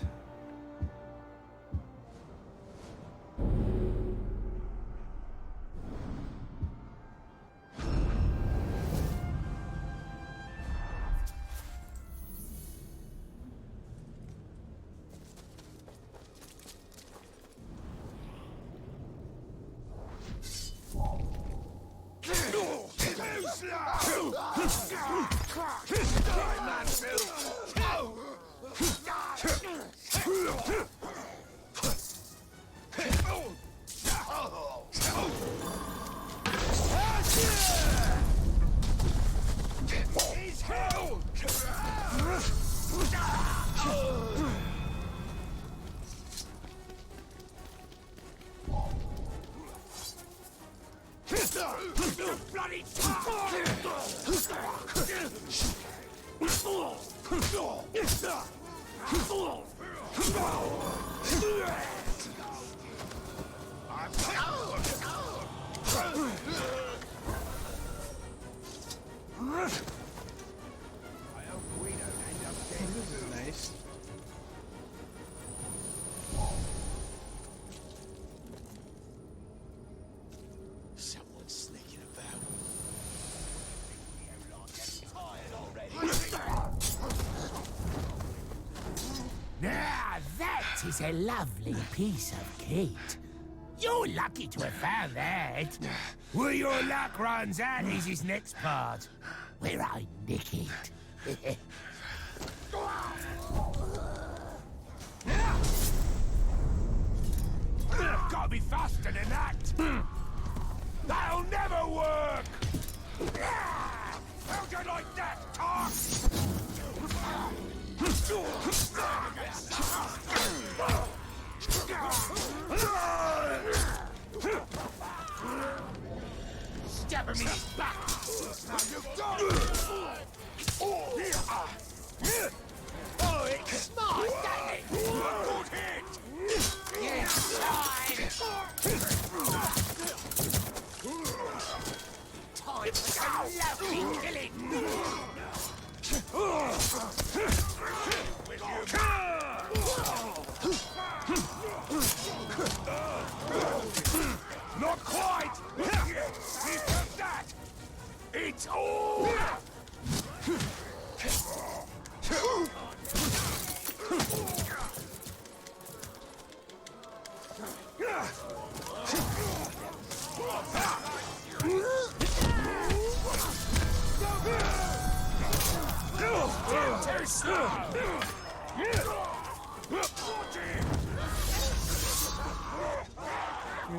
bloody This is nice. Someone's sneaking about. Now that is a lovely piece of kit. You're lucky to have found that. Where your luck runs out is his next part, where I nick it. Gotta be faster than that. That'll never work. How'd you like that, Tark? Stab him in his back. Now you've done it. Oh, it's smart, isn't it? Good hit. Yes, time for some lovely killing. Not quite! It's that! It's all! Too slow!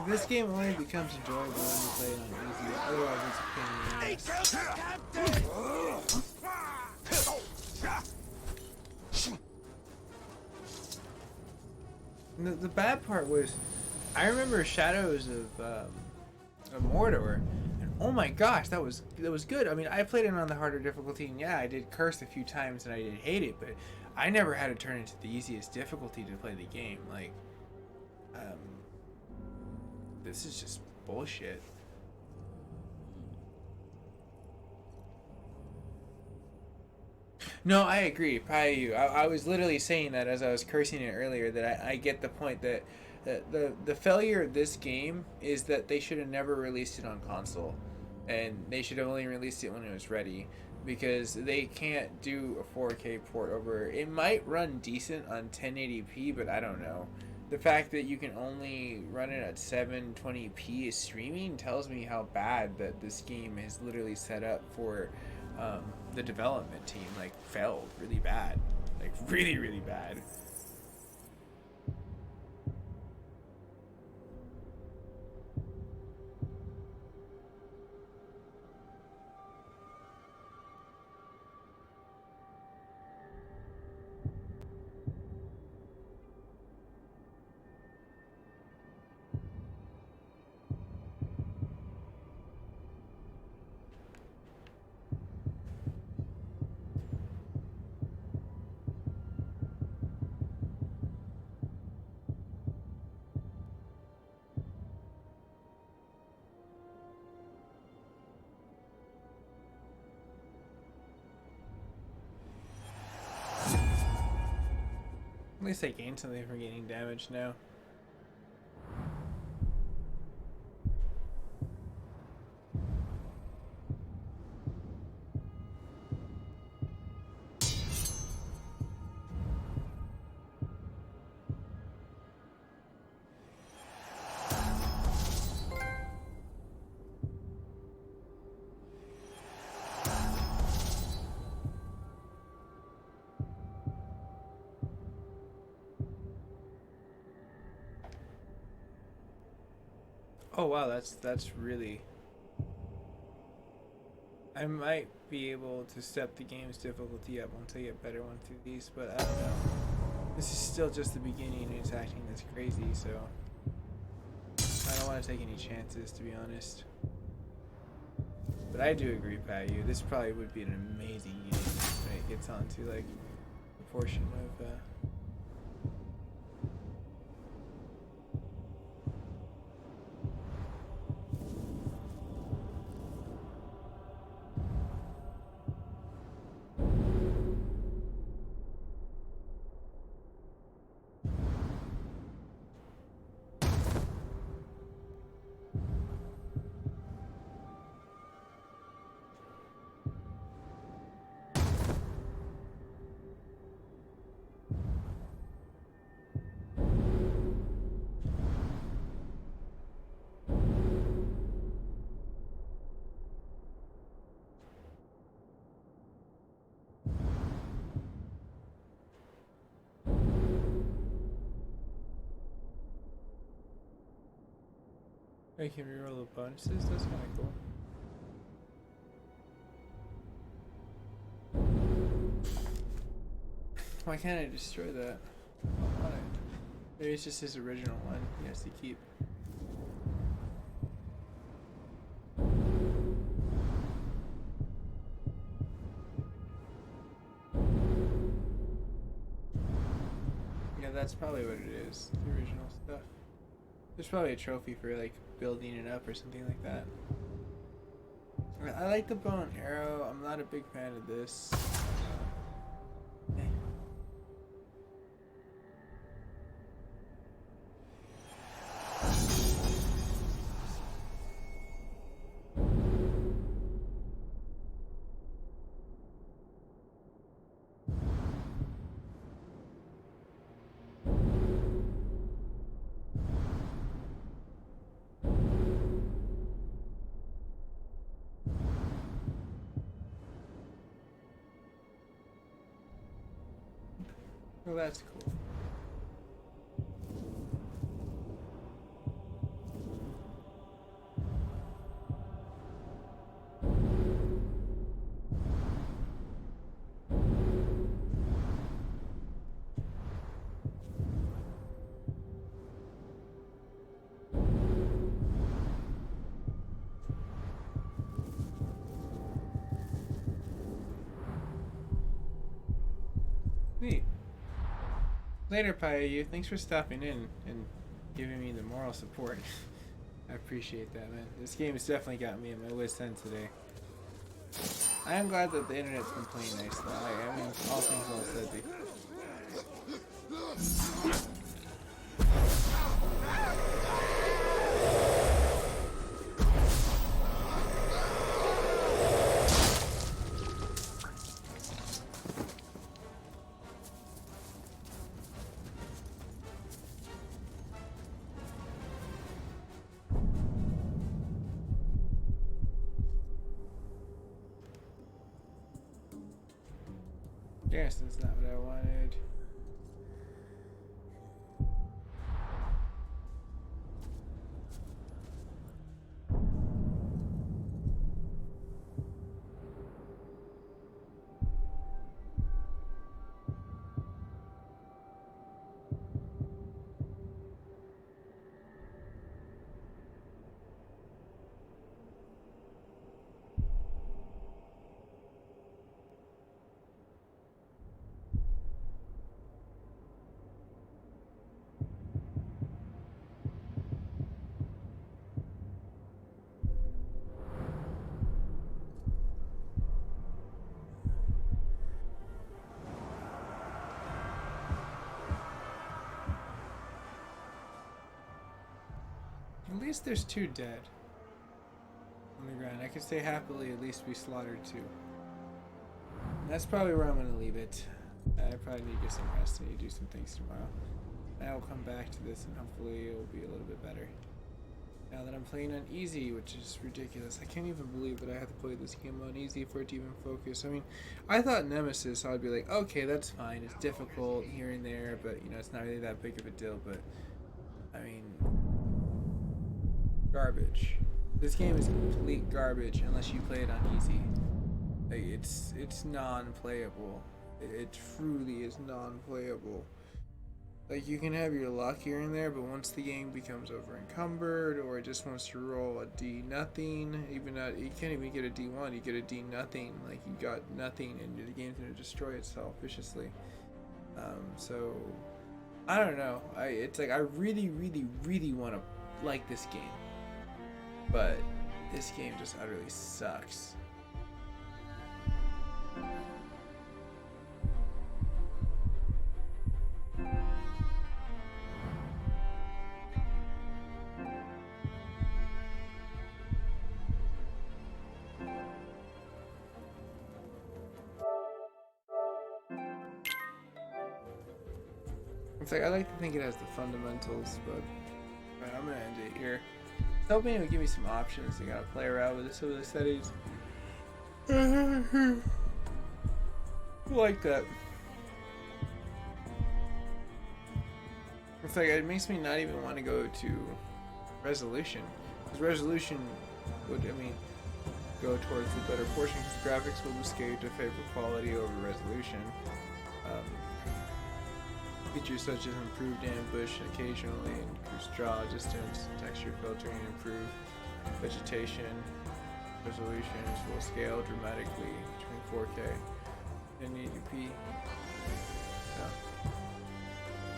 This game only becomes enjoyable when you play it on easy. Otherwise, it's a pain in the ass. The bad part was, I remember Shadows of Mordor, and oh my gosh, that was good. I mean, I played it on the harder difficulty, and yeah, I did curse a few times, and I did hate it, but I never had to turn it to the easiest difficulty to play the game. Like, this is just bullshit. No, I agree. Probably you. I was literally saying that as I was cursing it earlier, that I get the point that the failure of this game is that they should have never released it on console, and they should have only released it when it was ready, because they can't do a 4K port over. It might run decent on 1080p, but I don't know. The fact that you can only run it at 720p is streaming tells me how bad that this game is literally set up for the development team. Like, failed really bad. Like, really, really bad. At least I gained something from getting damaged now. Oh wow, that's really... I might be able to step the game's difficulty up once I get better one through these, but I don't know. This is still just the beginning and it's acting this crazy, so I don't want to take any chances, to be honest. But I do agree, Pat. This probably would be an amazing game when it gets onto like a portion of. I can reroll the bonuses. That's kind of cool. Why can't I destroy that? Why? Maybe it's just his original one he has to keep. Yeah, that's probably what it is. The original stuff. There's probably a trophy for like building it up or something like that. I like the bow and arrow. I'm not a big fan of this. Eh. Well, that's cool. Neat. Later, Payayu. Thanks for stopping in and giving me the moral support. I appreciate that, man. This game has definitely got me at my wit's end today. I am glad that the internet's been playing nice, though. I mean, all things well said. Garrison's not what I wanted. At least there's 2 dead on the ground. I can say happily at least we slaughtered 2. And that's probably where I'm going to leave it. I probably need to get some rest and need to do some things tomorrow. I will come back to this and hopefully it will be a little bit better. Now that I'm playing on easy, which is ridiculous. I can't even believe that I have to play this game on easy for it to even focus. I mean, I thought Nemesis, I'd be like, okay, that's fine. It's difficult here and there, but you know, it's not really that big of a deal. But I mean, garbage. This game is complete garbage unless you play it on easy. Like, it's non-playable. It truly is non-playable. Like, you can have your luck here and there, but once the game becomes over encumbered, or it just wants to roll a D nothing, even not, you can't even get a D1, you get a D nothing, like you got nothing, and the game's gonna destroy itself viciously. So I don't know. It's like I really, really, really want to like this game, but this game just utterly sucks. It's like I like to think it has the fundamentals, but I'm gonna end it here. Hoping it would give me some options. I gotta play around with some of the settings. Like that. It's like it makes me not even want to go to resolution, because resolution would, I mean, go towards the better portion, because graphics will scale to favor quality over resolution. Features such as improved ambush occasionally, increased draw distance, texture filtering, improved vegetation, resolutions will scale dramatically between 4K and 1080p. Yeah.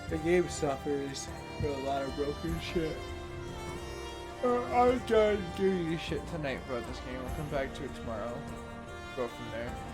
The game suffers for a lot of broken shit. I'm done doing shit tonight about this game. I'll come back to it tomorrow. Go from there.